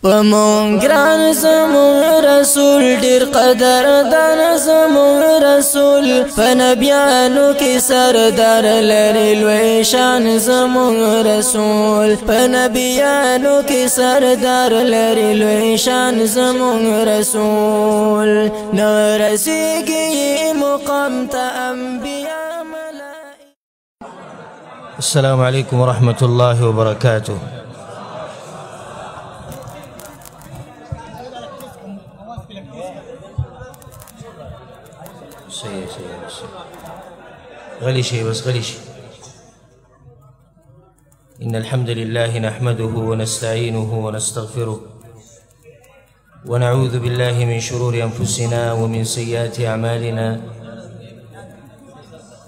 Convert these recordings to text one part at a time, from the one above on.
پمون گران زمون رسول ډیر قدر دان زمون رسول پنبیانو کی سردار لري لوی شان زمون رسول پنبیانو کی سردار لري لوی شان زمون رسول نرسیږي مقام ته انبیاء ملائکه. السلام عليكم ورحمة الله وبركاته. غلي شيء بس غلي شيء. إن الحمد لله نحمده ونستعينه ونستغفره ونعوذ بالله من شرور أنفسنا ومن سيئات أعمالنا.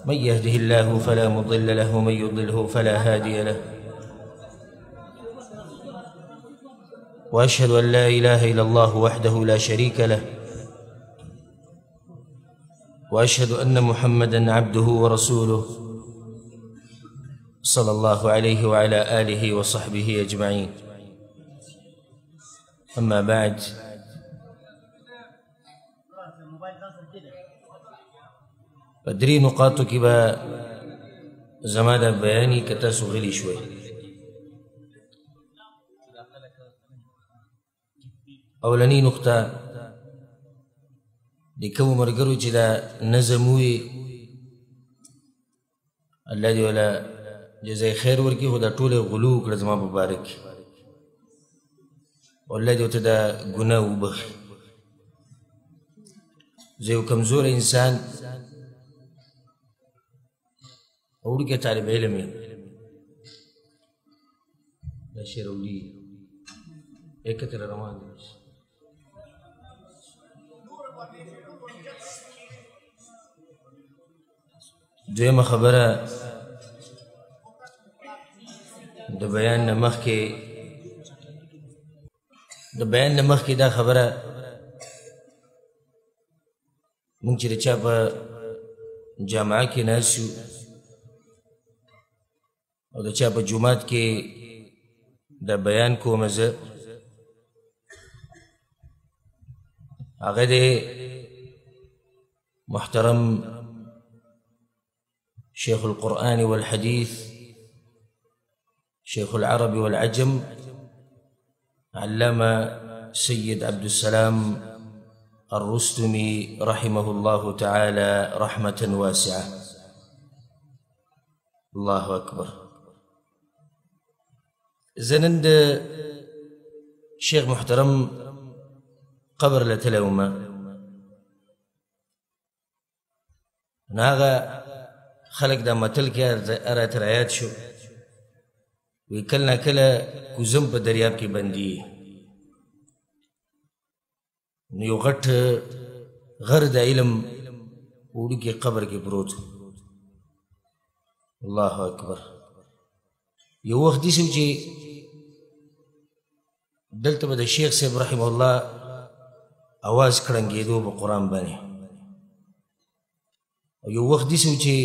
من يهده الله فلا مضل له ومن يضلله فلا هادي له. وأشهد أن لا إله إلا الله وحده لا شريك له، وأشهد أن محمدًا عبده ورسوله صلى الله عليه وعلى آله وصحبه أجمعين. أما بعد، فدري نقاط كبا زمادا بياني كتاسو غلي شوي. أولاني نقطة د کومو ملګرو چې دا نظم وي الله دې ولا جزای خیر ورکړي، خو دا ټولې غلو وکړه زما په باره کې، او الله دې ورته دا ګناه وبخي. زه یو کمزوری انسان وړوکی طالب علم یم. دا شی راوړي ایکتر روان دی. دویمه خبره د بیان نه مخکې دا خبره مونږ چې د چا په جامعه کې ناست یو او د چا په جومات کې د بیان کومه زه، هغه د محترم شيخ القرآن والحديث شيخ العرب والعجم علامة سيد عبد السلام الرستمي رحمه الله تعالى رحمة واسعة. الله أكبر. زنند شيخ محترم قبر لتلومة ناغا خلق دا متل کې ارات رایات شو، وی کل نا کله کوزم په دریاب کې بندي، نو یو غټ غر د علم وړوکی قبر کې پروت. الله اکبر. یو وخت داسې و چې دلته به د شیخ صاحب رحمه الله اواز کړنګېدو په قرآن باندې، او یو وخت داسې و چې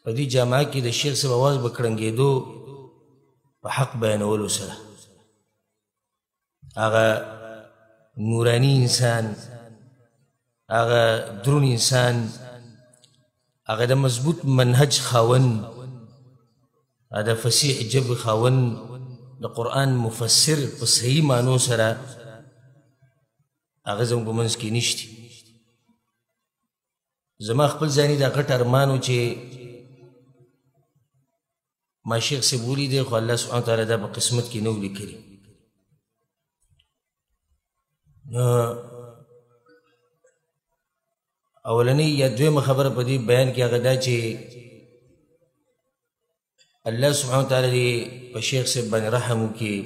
په دې جامعه کې د شیخ صاحب اواز به کړنګېدو په حق بیانولو سره. هغه نوراني انسان، هغه درون انسان، هغه د مضبوط منهج خاون، هغه د فصیح جبر خاون، د قرآن مفسر په صحیح معنو سره، هغه زموږ په منځ کې نشته. زما خپل ځاني دا غټ ارمان و چې ما شیخ سے بولی دے، خو اللہ سبحانہ وتعالی دا په قسمت کې نو لیکلي. اولنی یا دویمه خبره په دې بیان کې هغه دا چې الله سبحانه وتعالی دې په شیخ صاحب باندې رحم وکړي،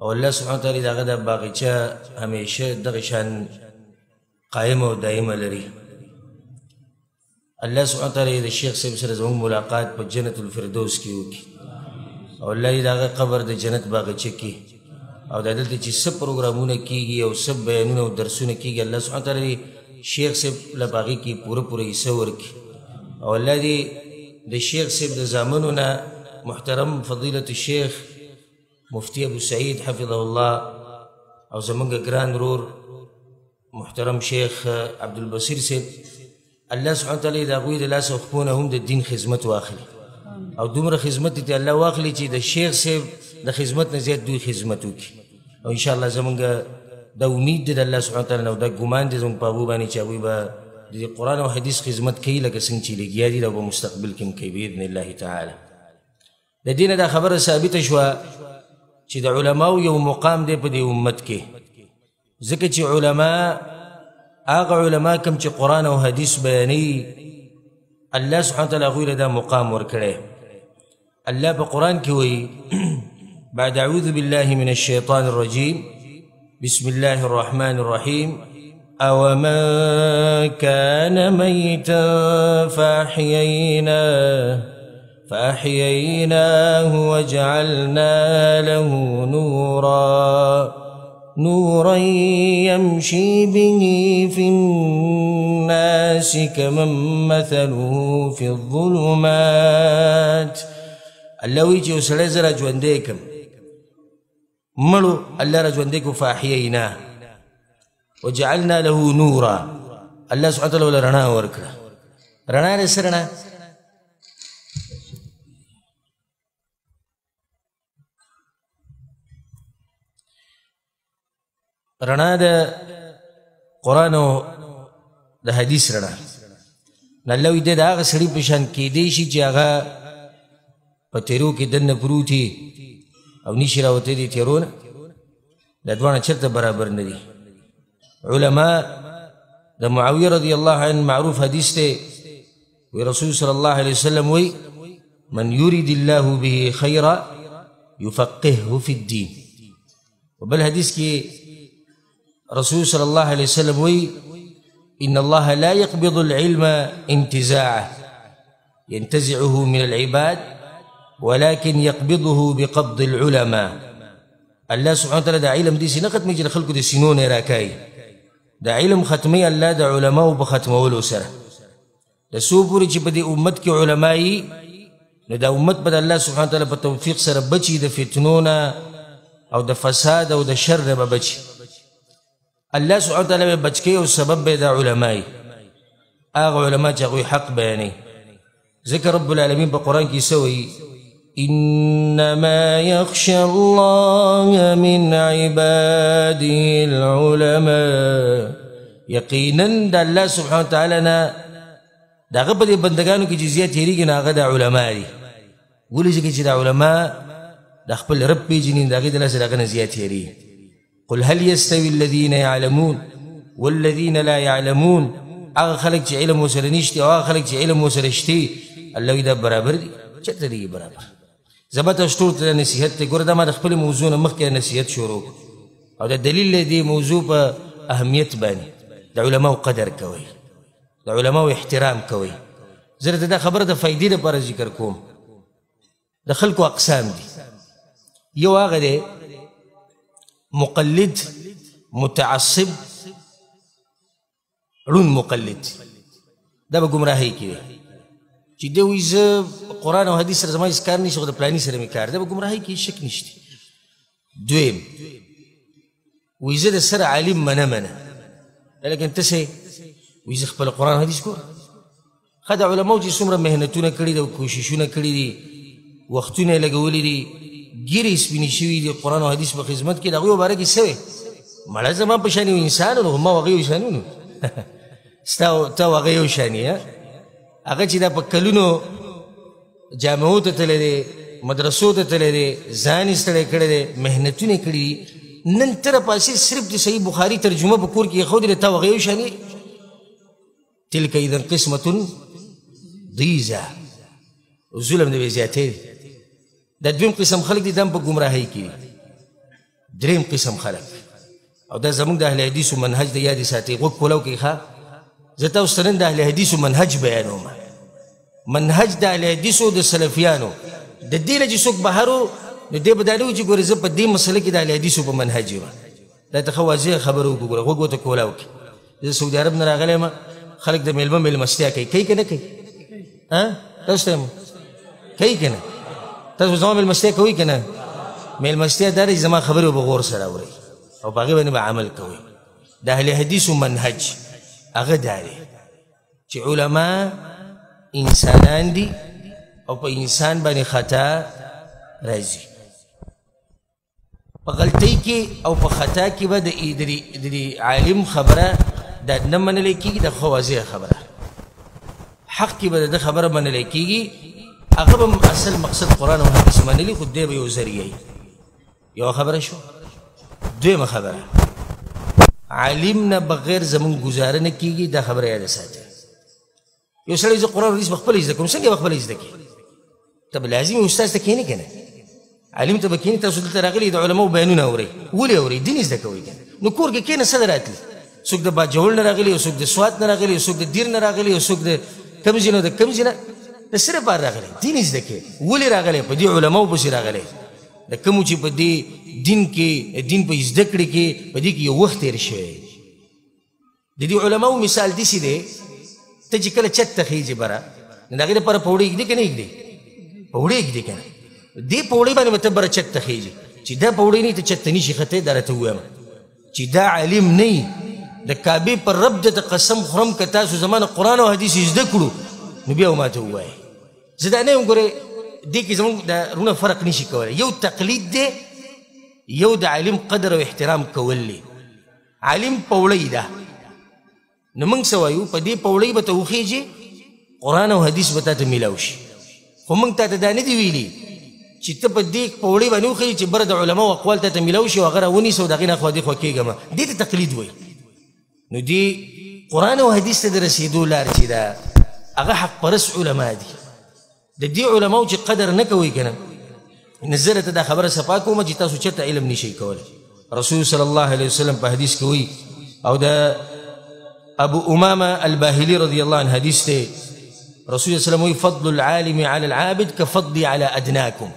او الله سبحانه وتعالی دغه د باغچه همیشه دغه شان قائم او دائمه لري. الله سبحانه وتعالی د شیخ صاحب سره زموږ ملاقات په جنت الفردوس کې وکړي، او الله دې دغه قبر د جنت باغچه کې، او د دلته چې څه پروګرامونه کېږي او څه بیانونه او درسونه کېږي، الله سبحانه وتعالی شیخ صاحب له باغې کې پوره حصه ورکړي، او الله دې د شیخ صاحب د زامنو نه محترم فضیلة الشیخ مفتي ابو سعيد حفظه الله او زمونږ ګران ورور محترم شیخ عبد البصیر صاحب الله سبحانه وتعالی د هغوی د لاسه خپونه هم د دین خدمت واخلي او دومره خدمت دې الله واخلي چې د شیخ صاحب د خدمت نه زیات دوی خدمت وکړي او انشاءالله زمونږ د امید دی د الله سبحانه وتعالی نه او د ګمان دی زموږ په هغوی باندې چې هغوی به د قرآن او حدیث خدمت کوي لکه څنګه چې لګیا دي او په مستقبل کې هم کوي باذن الله تعالی. د دې نه دا خبره ثابته شوه چې د علماو یو مقام دی په دې امت کې ځکه چې علما هغه علما کوم چې قرآن او حدیث بیانوي الله سبحانه وتعالی هغوی له دا مقام ورکړی. الله په قرآن کې وایي بعد اعوذ بالله من الشیطان الرجیم بسم الله الرحمن الرحيم أومن كان ميتا فأحييناه وجعلنا له نورا يمشي به في الناس كمن مثله في الظلمات. الله ويجي وسړی زه را ژوندی کړم مړو الله را ژوندی کړو فاحییناه وجعلنا له نورا الله سبحانه وتعالی له رڼا ورکړه. رڼا د څه رڼا؟ رڼا د قرآن او د حدیث رڼا. الله وایي د هغه سړي په شان کیدی شي چې هغه په تیرو کې دننه پروت او نشي راوتی دي تیرونه دا دواړه چېرته برابر نه دي. علماء د معاویه رضی الله عنه معروف حدیث دی وی رسول صلی الله علیه وسلم وی من یرید الله به خیرا یفقهه فی الدین. وبل حدیث کې رسول صلی الله علیه وسلم وی ان الله لا يقبض العلم انتزاعه ينتزعه من العباد ولكن يقبضه بقبض العلماء. الله سبحانه وتعالى دا علم دي سي ختمي چې خلکو د سینو نه راکاي دا علم ختمي الله د علماو په ختمولو سره د څو پورې چې په دې امت کې علماي نو دا امت به الله سبحانه وتعالى په توفیق سره بچي د فتنو نه او د فساد او د شر نه به بچي. الله سبحانه وتعالى به بچ کوي او سبب به د علماي هغه علما چې هغوی حق بیانوي. ذکر رب العالمین په قرآن کې سوی إنما يخشى الله من عباده العلماء. يقينا دا الله سبحانه وتعالى دا هغه په دې بندګانو کې چې زیات هېرېږي نو هغه د علما دي. ولې ځکه چې د علما د خپل رب پېژني د هغې د لاسه د هغه نه زیات هېرېږي. قل هل يستوي الذين يعلمون والذين لا يعلمون. هغه خلک چې علم ورسره نشته او هغه خلک چې علم ورسره شته الله وایي دا برابر دي؟ چېرته دي برابر؟ زه به تاسو ټولو ته نصیحت دی. ګوره دا ما د خپلې موضوع نه مخکې نصیحت شروع او د دلیل دی موضوع په اهمیت باندې د علماو قدر کوئ د علماو احترام کوئ. زه درته دا خبره د فایدې لپاره ذکر کوم. د خلکو اقسام دي. یو هغه دی مقلد متعصب ړوند مقلد دا به ګمراهۍ کې دی چې دی وایي زه قرآن او حدیث سره زما هېڅ کار نشته خو د پلاني سره مې کار دا به ګمراهۍ کې شک نشته. دویم وایي زه د سره عالم منه لیکن ته څه وایي زه خپله قرآن حدیث ګورم. ښه د علماو چې څومره محنتونه کړي دي او کوششونه کړي دي وختونه یې لګولي دي ګیرې سپینې شوي دي قرآن او حدیث په خدمت کې د هغوی په باره کې څه وی مړه زما په شان یو انسان نو ما هغه یو شان ونو ته هغه یو شان یې هغه چې دا په کلونو جامعو ته تللی دی مدرسو ته تللی دی ځان یې ستړی کړی دی محنتونه یې کړي دي نن ته راپاسې صرف د صحیح بخاري ترجمه په کور کې ایښودلې ته هغه یو شان یې تلک اذا قسمة ضیزه ظلم دی بې زیاتې دی. دا دویم قسم خلک دي دا هم په ګمراهۍ کې دي. دریم قسم خلک او دا زموږ د اهل حدیثو منهج د یادې ساتئ غوږ کولو کوي ښه زه تاسو ته نن د اهل حدیثو منهج بیانوم. منهج د اهل حدیثو د سلفیانو د دې نه چې څوک بهر و نو دی به دا نه وي چې ګورې زه په دې مسله کې د اهل حدیثو په منهج یم. دا ته ښه واضح خبره وکړو ګوره غوږ ورته کولا وکړي. زه سعودي عرب نه راغلی یم خلک د میلمه میلمستیا کوي که نه کوي؟ تاسو ته کوي که نه؟ تاسو زما میلمستیا کوئ که نه؟ میلمستیا دا دی زما خبرې به غور سره اورئ او په هغې باندې به عمل کوئ د اهل حدیثو منهج هغه دا دی چې علما انسانان دي او په انسان باندې خطا راځي په غلطۍ کې او په خطا کې به د عالم خبره دا نه منلی کېږي د ښه واضح خبره حق کې به د خبره منلی کېږي هغه به اصل مقصد قرآن او حدیث منلی خو دی به یو ذریعه یو خبره شو دویمه خبره عالم نه بغیر زمون گزاره نه کېږي دا خبره یاده ساتئ یو سړی زه قرآن حدیث به خپله زده کوم څنګه به خپله زده کړي ته به لازم استاد ته کښېنې که نه عالم ته به کښېنې تاسو دلته راغلي د علماو بیانونه اورئ ولې اورئ دین زده کوئ که نو کور کې کښېنه څه راتلي څوک د باجوړ نه راغلي او څوک د سوات نه راغلي او څوک د دیر نه راغلي او څوک د کوم ځای نه د کوم ځای نه د څه لپاره راغلی دین زده کړې ولې راغلی په دې علماو پسې راغلی د کومو چې په دې دین کې دین په زده کړې کې په دې کې یو وخت تېر شوی د دې علماو مثال داسې دی ته چې کله چت ته خیږي بره نو د هغې لپاره پوړۍ ږدي که نه ږدي پوړۍ ږدي که نه دې پوړۍ باندې به ته بره چت ته خیږي چې دا پوړۍ نه ته چت ته نشي ختلی دا راته ووایم چې دا عالم نه د کعبې پر رب د قسم خورم که تاسو زما نه قرآن او حدیث زده کړو نو بیا ما ته ووایئ زه دا نه یم ګورئ دې کې زموږ د رونه فرق نشي کولی یو تقلید دی یو د عالم قدر او احترام کول دی عالم پوړۍ ده نو موږ څه وایو په دې پوړۍ به ته وخیږي قرآن او حدیث به تا ته میلاو شي خو موږ تا ته دا نه دي ویلي چې ته په دې پوړۍ باندې وخیږي چې بره د علماو اقوال تا ته میلاو شي او هغه راونیسه او د هغې نه خوا دېخوا کېږم دې ته تقلید وایي نو دې قرآن او حدیث ته د رسېدو لار چې ده هغه حق پرست علما دي د دې علماو چې قدر نه کوئ که نه نو زه درته دا خبره صفا کوم چې تاسو چېرته علم نشئ کولی رسول صلی الله علیه وسلم په حدیث کې وایي او د ابو امامه الباهلي رضی الله عنه حدیث دی رسول صلی الله علیه وسلم فضل العالم على العابد كفضلي على ادناكم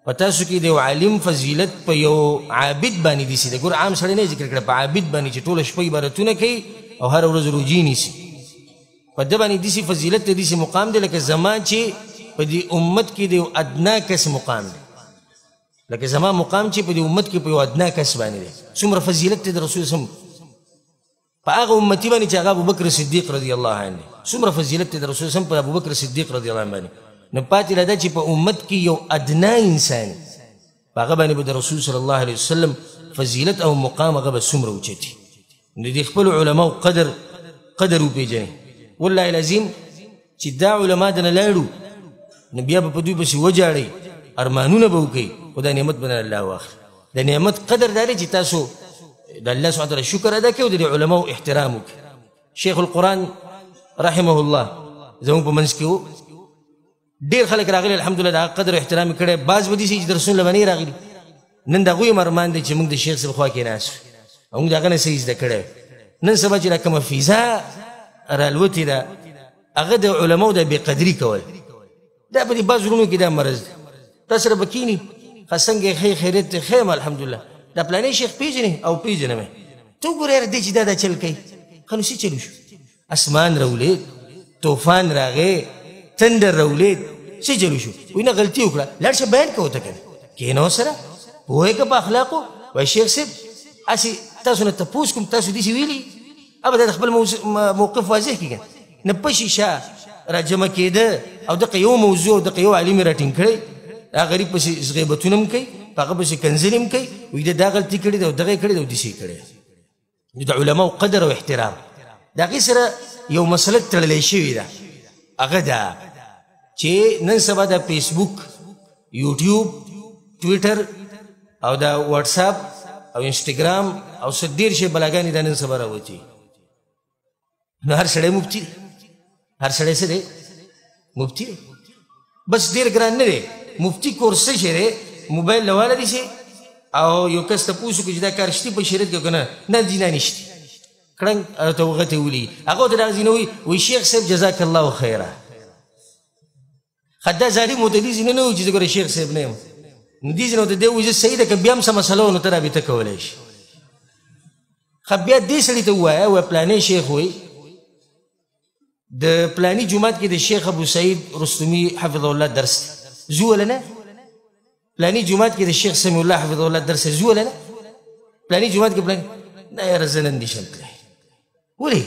په تاسو کې د یو عالم فضیلت په یو عابد باندې دي سي د ګور عام سړی نه ذکر کړه په عابد باندې چې ټوله شپه عبادتونه کوي او هر ورځ روجې نیسي په ده باندې داسې فضیلت ته داسې مقام دی لکه زما چې په دې امت کې د یو ادنا کس مقام دی لکه زما مقام چې په دې امت کې په یو ادنا کس باندې دی څومره فضیلت دی د رسول صلی په هغه امتي باندې چې هغه ابوبکر صدیق رضی الله عنه څومره فضیلت دی د رسول صلی په ابوبکر صدیق رضی الله عنه باندې نو پاتې له ده چې په امت کې یو ادنا انسان په هغه باندې به د رسول صلی الله علیه وسلم فضیلت او مقام هغه به څومره اوچتي نو د خپلو علماو قدر وپېژنئ والله العظیم چې دا علما دنه لاړو نو بیا به په دوی پسې وجاړئ ارمانونه به وکړئ خو دا نعمت به نه الله واخلي د نعمت قدر دا دی چې تاسو د الله سبحانه تعالی شکر ادا کړئ او د علماو احترام وکړئ شیخ القرآن رحمه الله زموږ په منځ کې و ډېر خلک راغلي الحمدلله د هغه قدر احترام یې کړی بعض به داسې چې درسونه له به نه راغلي نن د هغوی هم ارمان دی چې موږ د شیخ صاحب خوا کې ناست او موږ د هغه نه څه زده کړی نن سبا چې دا کومه فضا رالوتې ده هغه د علماو د بېقدري کول دا په دې بعض زړونو کې دا مرض دی تا سره به کښېني ښه څنګه یې ښې خیریت دی ښه یم الحمدلله دا پلانی شیخ پیژنې او پیژنم ته وګوره یاره دی چې دا چل کوي ښه نو څه چلو شو اسمان راولید طوفان راغی تندر راولید څه چلو شو وایي نه غلطي وکړه لاړ شه بیان کوه ته که نه کښېنه ورسره پوهې که په اخلاقو وایي شیخ صاحب هسې تاسو نه تپوس کوم تاسو داسې ویلي ابا دا د خپل موقف واضح کړي نه پشي شا راجمع کېده او دغه یو موضوع او دغه یو عالم یې راټینګ کړی هغه غریب پسې غیبتونه هم کوي په هغه پسې کنځلې هم کوي وایي ده دا غلطي کړې ده او دغه یې کړې ده او داسې یې کړې ده د علماو قدر او احترام د هغې سره یو مسله تړلی شوې ده هغه ده چې نن سبا د فیسبوک یوټیوب ټویټر او د واټساپ او انسټاګرام او څه ډېر شی بلاګانې دا نن سبا راوتي نو هر سړی مفتي دی هر سړی څه دی مفتي دی بس ډېر ګران نه دی مفتي کورس څه شی دی موبایل له واله دي شي او یو کس تپوس وکړي چې دا کار شتي په شریعت کې که نه نه دي نه نشتي کړنګ ته هغه ته ولي هغه ته دغه ځینې وایي شیخ صاحب جزاک الله خیره ښه دا ظالم ورته دې ځینې نه وایي چې زه ګوره شیخ صاحب نه یم نو دې ځینې ورته دی وایي زه صحیح ده که بیا هم څه مسله وه نو ته رابطه کولی شي ښه بیا دې سړي ته ووایه وایه پلانی شیخ وایي د پلانی جومات کې د شیخ ابو سعید رستمي حفظه الله درس دی ځو وله نه پلاني جمعات کې د شیخ سمیع الله حفظه الله درس زو ولا نه پلاني جمعات کې پلاني نه یاره زه نن دې شم تللی ولې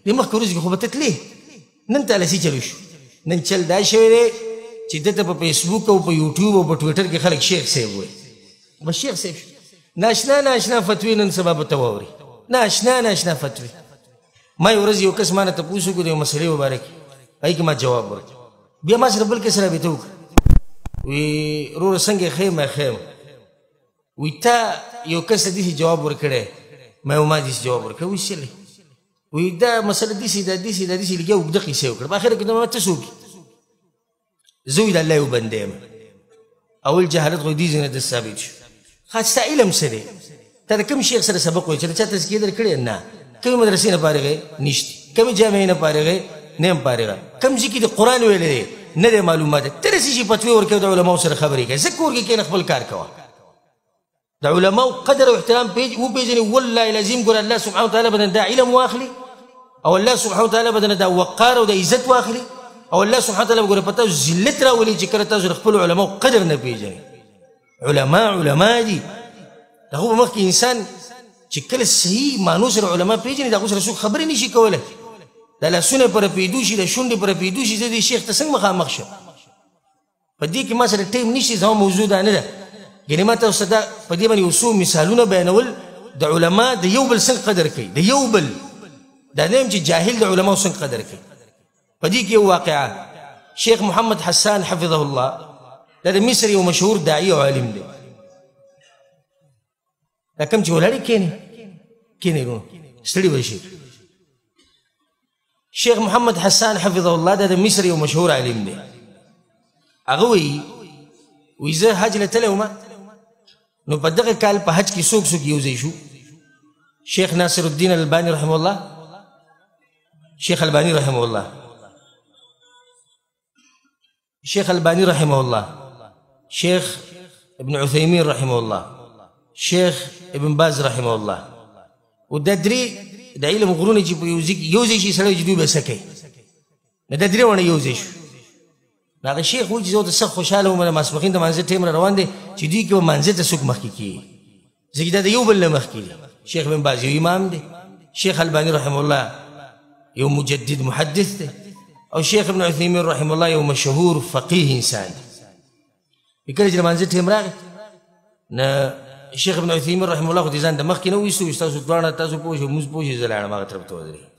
د مخکې ورځې کې خو به ته تلې نن ته هلسې چلو شو نن چل دا شوی دی چې دته په فیسبوک او په یوټیوب او په ټویټر کې خلک شیخ صاحب وایي بس شیخ صاحب شو ناشنا ناشنا فتوی نن سبا به ته واوري ناشنا ناشنا فتوی ما یو ورځ یو کس ما نه تپوس وکړو د یو مسلې مبارک هغې کې ما جواب ورکړ بیا ما سره بل کس رابطه وکړه وی وروره څنګه ښه ما ښه یم وی تا یو کس ته داسې جواب ورکړی ما داسې جواب ورکړی وی څه وی دا مسله داسې دا داسې دا داسې لږه اوږده قیسې وکړه په اخره کې ما ته څوک زه وی د الله یو بنده یم اول جهالت خو دې ځای نه ثابت شو ښه ستا علم څه دی تا د کوم شیخ سره سبق وایي چې د چا تزکیه درکړې نه کومې مدرسې نه فارغې نشته کومې جامعې نه فارغې نه یم فارغه کوم ځای کې د قرآن ویلی دی نه دی معلومات ته رسې چې فتوی ورکوې د علماو سره خبرې کوې ځکه کور کې کښېنه خپل کار کوه د علماو قدر او احترام وپېژنې والله العظیم ګوره الله سبحانه وتعالی به دا علم واخلي او الله سبحانه وتعالی به دا وقار او د عزت واخلي او الله سبحانه وتعالی به ګوره په تاسو ذلت راولي چې کله تاسو د خپلو علماو قدر نه پېژنئ علما دي د هغو په مخکې انسان چې کله صحیح معنو سره علما پېژني د هغو سره څوک خبرې نه شي کولی د لاسونه په رپېدو شي د شونډې په رپېدو شي زه دې شیخ ته څنګه مخامخ شم په دې کې ما سره ټیم نشته زما موضوع دا نه ده یعنې ما تاسو ته په دې باندې یو څو مثالونه بیانول د علما د یو بل څنګه قدر کوي د یو بل دا نه یم چې جاهل د علماو څنګه قدر کوي په دې کې یو واقعه شیخ محمد حسان حفظه الله دا د مصر یو مشهور داعي او عالم دی دا کوم چې ولاړې کښېنې ورونه ستړي به شي شیخ محمد حسان حفظه الله دا د مصر یو مشهور عالم دی هغه وی زه حج له تللی ومه نو په دغه کال په حج کې څوک یو ځای شو شیخ ناصر الدین الباني رحمه الله شیخ الباني رحمه الله شیخ الباني رحمه الله شیخ ابن عثیمین رحمه الله شیخ ابن باز رحمه الله و دا درې د علم غرونه چې په یو ځای شي سړی چې دوی به څه کوي نو دا درې ونه یو ځای شو نو هغه شیخ وایي چې زه ورته سخت خوشحاله وم د ماسپښین د مانځه ټیم را روان دی چې دوی کې به مانځه ته څوک مخکې کېږي ځکه دا د یو بل نه مخکې دی شیخ ابن باز یو امام دی شیخ الباني رحمه الله یو مجدد محدث دی او شیخ ابن عثیمین رحمه الله یو مشهور فقیه انسان دی کله چې د مانځه ټیم راغی نه شیخ ابن عثیمین رحمه الله خو دې ځان د مخکې نه وایستو چې تاسو دواړه تاسو پوه شئ مونځ پوه شئ زه لاړم هغه طرف ته ودرېږم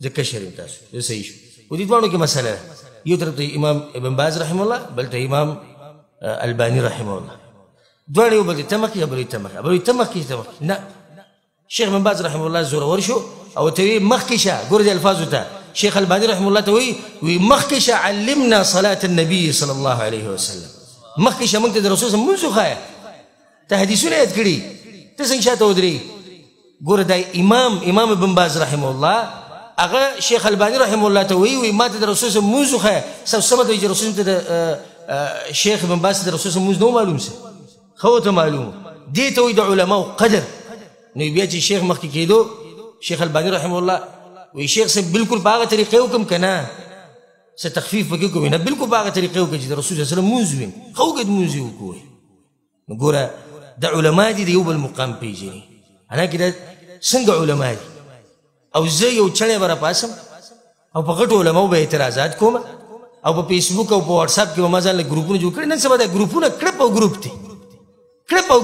زه کشر یم تاسو زه صحیح شو و دې دواړو کې مسله ده یو طرف ته امام ابن باز رحمه الله بل ته امام الباني رحمه الله دواړه یو بل ته مخکې بل ته مخکې نه شیخ ابن باز رحمه الله زورور شو او ته وی مخکې شه ګوره دې الفاظو ته شیخ الباني رحمه الله ته وی مخکې شه علمنا صلاة النبي صلی الله علیه وسلم مخکې شه موږ ته د رسول صلی الله علیه وسلم مونځ وښایه ته حدیثونه یاد کړي ته څنګه شاته ودرېږي ګوره دا امام ابن باز رحمه الله هغه شیخ الباني رحمه الله ته وی ما ته د رسول صلی الله علیه وسلم مونځ وښایه سمه ته چې رسول ته د شیخ ابن باز ته د رسول صلی الله علیه وسلم مونځ نه معلوم څه خو ته معلوم دې ته وایي د علماو قدر نو بیا چې شیخ مخکې کېدو شیخ الباني رحمه الله وی شیخ صاحب بالکل په هغه طریقې وکړم که نه څه تخفیف پکې کوم نه بالکل په هغه طریقې وکړه چې د رسول صلی الله علیه وسلم مونځ وي ښه وکړه مونځ یې وکړو نو ګوره د علما دي د یو بل مقام پېژني حالانکې دا څنګه علما دي او زه یو چڼی به راپاسم او په غټو علماو به اعتراضات کوم او په فیسبوک او په واټساپ کې به ما ځان له ګروپونه جوړ کړي نن سبا دا ګروپونه کړپ او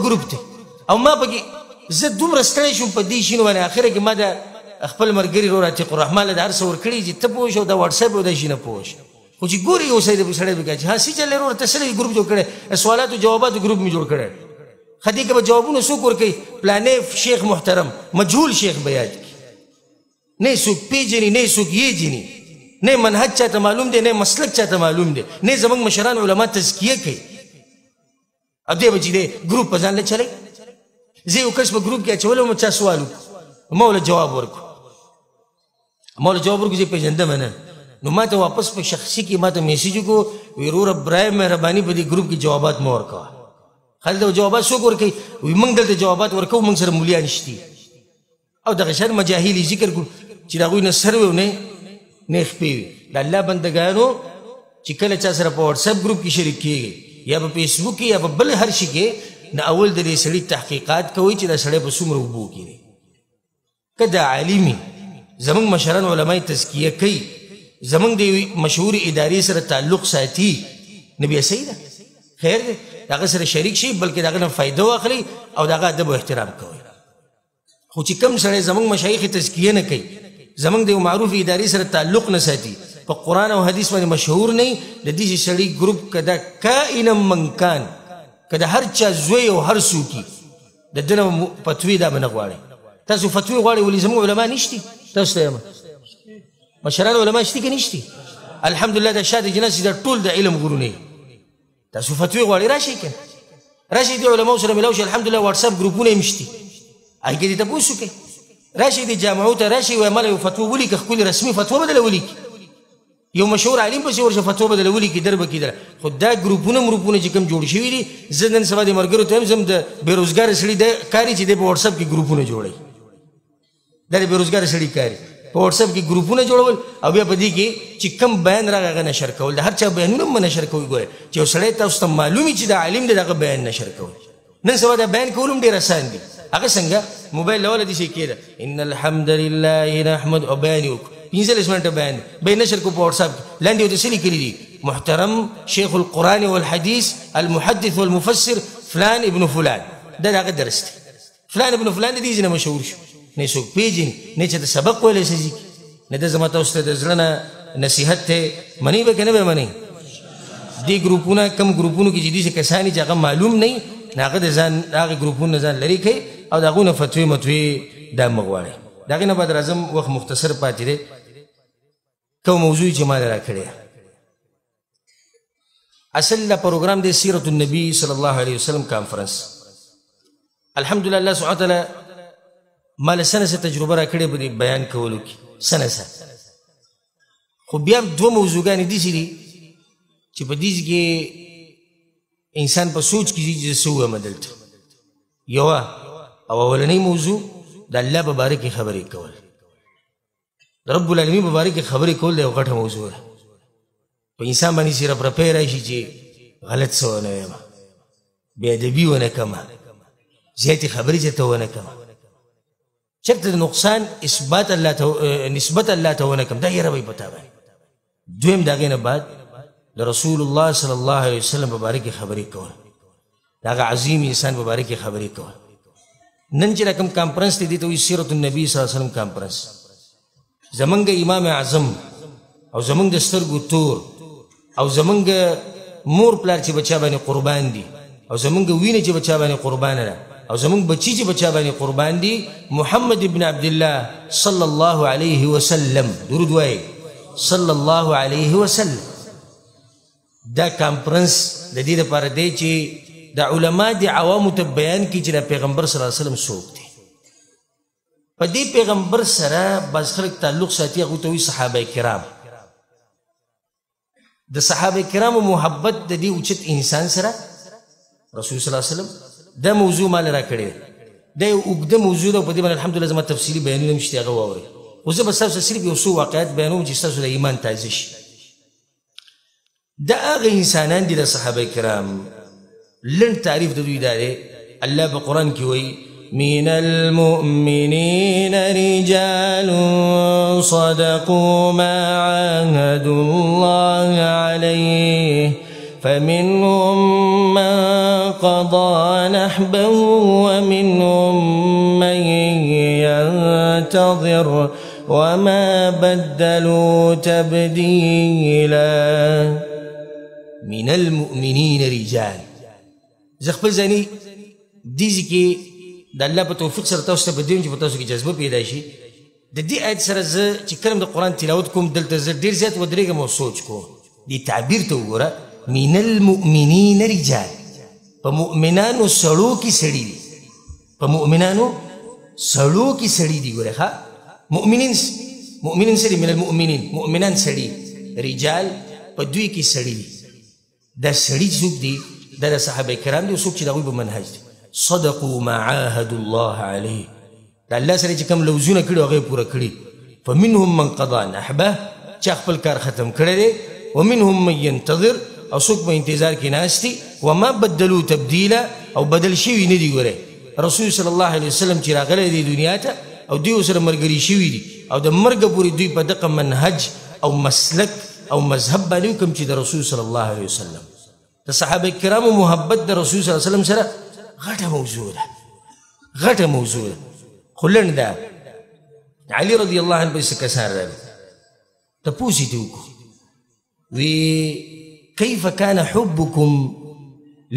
ګروپ دی او ما پکې زه دومره ستړی شوم په دې شینو باندې اخره کې ما د خپل ملګري ورور عتیق الرحمن له د هر څه ورکړي چې ته پوه شې او دا واټساپ او دا شي نه پوه شې خو چې ګورې یو سړی به کوي چې ها څه چل دی ورور ته سړی ګروپ جوړ کړی سوالاتو جواباتو ګروپ مې جوړ کړی ښه دې کې به جوابونه څوک ورکوي پلانې شیخ محترم مجهول شیخ به یاد کړي نه څوک پېژني نه څوک یېجني نه منهج چاته معلوم دی نه مسلک چاته معلوم دی نه زموږ مشران علما تزکیه کوي او دی به چې دی ګروپ په ځان له چلی زه یو کس په ګروپ کې اچولی وم چا سوال وکړو ما ورله جواب ورکړو چې پېژندم نه نو ما ته واپس په شخصي کې ما ته میسیج وکړو وی وروره برای مهرباني په دې ګروپ کې جوابات مه ورکوه هلته جوابات څوک ورکوي وی موږ دلته جوابات ورکوو موږ سره مولیان شتي او دغه شان مجاهلي ذکر کړو چې د هغوی نه سر وي او نه خپې وي د الله بندګانو چې کله چا سره په واټساپ ګروپ کې شریک کېږي یا په فیسبوک کې یا په بل هر شي کې نه اول د دې سړي تحقیقات کوئ چې دا سړی په څومره اوبو کې دی که دا عالمي زمونږ مشران علمای تزکیه کوي زمونږ د مشهورې ادارې سره تعلق ساتي نو بیا صحیح ده خیر دی د هغه سره شریک شي بلکې د هغه نه فایده واخلئ او د هغه ادب او احترام کوئ خو چې کوم سړی زمونږ مشایخ تزکیه نه کوي زمونږ د یو معروف ادارې سره تعلق نه ساتي په قرآن او حدیث باندې مشهور نه د دې سړي ګروپ که دا کائنا من کان که د هر چا زوی او هر څوکي د ده نه فتوی دا به نه غواړي تاسو فتوی غواړئ ولې زموږ علما نشتي تاسو ته یم مشران علما شتي که نشتي الحمدلله دا شاته جناس دا ټول د علم غرونه تاسو فتوی غواړئ راشئ که راشئ د علماو سره ملاو شئ الحمدلله واټساپ ګروپونه یې شتي هغې کې دې تپوس وکړئ راشئ د جامعو ته راشئ وایي ماله یو فتوا ولیکه ښکلې رسمي فتوا به دله ولیکي یو مشهور عالم پسې ورشه فتوا به دله ولیکي در به کېدله خو دا ګروپونه مروپونه چې کوم جوړ شوي دي زه نن سبا د ملګرو ته یم زه هم د بېروزګاره سړي دا کاري چې دی په واټساپ کې ګروپونه جوړوي دا د بېروزګاره سړي کاري په واټساپ کې ګروپونه جوړول او بیا په دې کې چې کم بیان راغی هغه نشر کول د هر چا بیانونه هم نشر کوئ ګوره چې یو سړی تاسو ته معلوم وي چې دا عالم دی د هغه بیان نشر کوئ نن سبا دا بیان کول هم ډېر اسان دي هغه څنګه موبایل له وله داسې کېده ان الحمد لله نحمد او بیان یې وکړو 15 منټه بیان به نشر کو په واټساپ کې لاندې ورته څه لیکلي دي محترم شیخ القرآن والحدیث المحدث والمفسر فلان ابن فلان دا د هغه درس دی فلان ابن فلان د دې ځای نه مشهور شو نه یې څوک پېژني نه چې د سبق ویلی سځي نه د زما تاسو ته د زړه نه نصیحت دی منئ به که نه به منئ دې ګروپونه کم ګروپونو کې چې داسې کسان دي چې هغه معلوم نه وي نو هغه د ځان هغې ګروپونو نه ځان لرې کوي او د هغو نه فتوې متوې دا مه غواړئ د هغې نه بعد راځم وخت مختصر پاتې دی کوم موضوع چې ما را کړی اصل دا پروګرام دی سیرت النبی صلی الله علیه وسلم کانفرنس الحمدلله الله سبحانه وتعالی ما له سنه تجربه را کړې په دې بیان کولو کې سنه خو بیا دوه موضوعګانې داسې دي چې په دې کې انسان په سوچ کې دي چې څه ووایم دلته یوه او اولنی موضوع د الله په باره کې خبرې کول د رب العالمین په باره کې خبرې کول د یو غټه موضوع ده په انسان باندې چې رپرپی راشي چې غلط څه ونه وایم بېادبي ونه کړمه زیاتې خبرې چېرته ونه کړمه چېرته د نقصان نسبت الله ته ونه کړم دا یره به یې په تا باندې دویم د هغې نه بعد د رسول الله صلی الله علیه وسلم په باره کې خبرې کول د هغه عظیم انسان په باره کې خبرې کول نن چې کوم کانفرنس دی دې ته وایي سیرت النبي صلی الله علیه وسلم کانفرنس زمونږ امام اعظم او زمونږ د سترګو تور او زمونږ مور پلار چې بچا باندې قربان دي او زمونږ وینه چې بچا باندې قربانه ده او زمونږ بچی چې بچا باندې قربان دي محمد ابن عبدالله صلی الله علیه وسلم درود وایي صلی الله علیه وسلم دا کانفرنس د دې دپاره دی چې د علما د عوامو ته بیان کړي چې د پیغمبر صلی الله علیه وسلم څوک دی په دې پیغمبر سره بعض خلک تعلق ساتي هغو ته وایي صحابه کرام د صحابه کرامو محبت د دې اوچت انسان سره رسول صلی الله علیه وسلم دا موضوع ما له را کړې دا یو اوږده موضوع ده او په دې باندې الحمدلله زما تفصیلي بیانونه هم شته هغه واورئ خو زه به ستاسو ته صرف یو څو واقعات بیانوم چې ستاسو د ایمان تازه شي دا هغه انسانان دي د صحابه کرام لنډ تعریف د دوی دا دی الله په قرآن کې وایي من المؤمنين رجال صدقوا ما عاهدوا الله عليه فمنهم من قضى نحبه ومنهم من ينتظر وما بدلوا تبديلا من المؤمنين رجال زخبل زني دیزی کې د الله په توفیق سره تاسو ته بدیم چې په تاسو کې جذبه پیدا شي د دې آیت سره زه چې کلم د قرآن تلاوت کوم دلته زه ډېر زیات ودرېږم او سوچ کوم دې تعبیر ته وګوره من المؤمنین رجال په مؤمنانو سړو کې سړي دي په مؤمنانو سړو کې سړي دي ګوره ښه مؤمنین سړي من المؤمنین مؤمنان سړي رجال په دوی کې سړي دي دا سړي څوک دي دا د صحابه کرام دي او څوک چې د هغوی په منهج دي صدقوا ما عاهدوا الله عليه دا الله سره چې کوم لوزونه کړي هغه پوره کړي فمنهم من قضى نحبه چا خپل کار ختم کړی دی ومنهم من ينتظر او څوک په انتظار کې ناست دي وما بدلوا تبدیلا او بدل شوي نه دي. ګوره رسول صلی الله علیه وسلم چې راغلی دی دنیا ته او دوی سره ملګري شوي دي او د مرګ پورې دوی په دغه منهج او مسلک او مذهب باندې کوم چې د رسول صلی الله علیه وسلم د صحابه کرامو محبت د رسول صلی الله علیه وسلم سره غټه موضوع ده، غټه موضوع ده. خو لنډ ده. علي رضی الله عنه به څه کسان راغلي تپوس یې وکړو وی کیف کان حبکم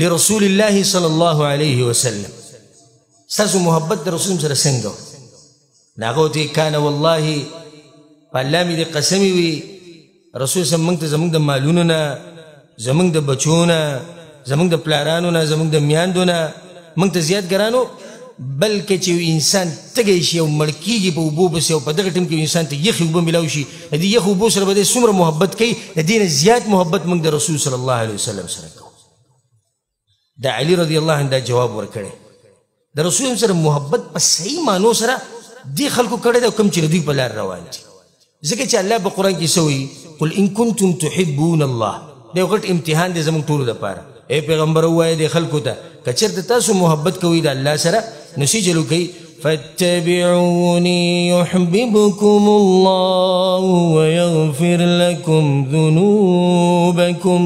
لرسول الله صلی الله علیه وسلم، ستاسو محبت د رسول سره څنګه و؟ هغه ورته کان والله په الله مې دې قسمي وي رسول صلی موږ ته زموږ د مالونو نه، زموږ د بچو نه، زموږ د پلارانو نه، زموږ د میاندو نه موږ ته زیات ګرانو، بلکې چې انسان تږی شي او مړ کېږي په اوبو پسې او په دغه ټیم کې انسان ته یخې اوبه میلاو شي د دې یخو اوبو سره به دی څومره محبت کوي، د دې نه زیات محبت موږ د رسول صلی الله علیه وسلم سره کوو. د علي رضی الله عنه دا جواب ورکړی د رسول سره محبت په صحیح معنو سره دې خلکو کړی دی کوم چې د دوی په لار روان دي. ځکه چې الله په قرآن کې څه وایي قل ان کنتم تحبون الله، دا یو غټ امتحان دی زموږ ټولو دپاره. ای پیغمبر ووایه دې خلکو ته که چېرته تاسو محبت کوئ د الله سره نو څه چلو کوئ فاتبعوني يحببكم الله ويغفر لكم ذنوبكم،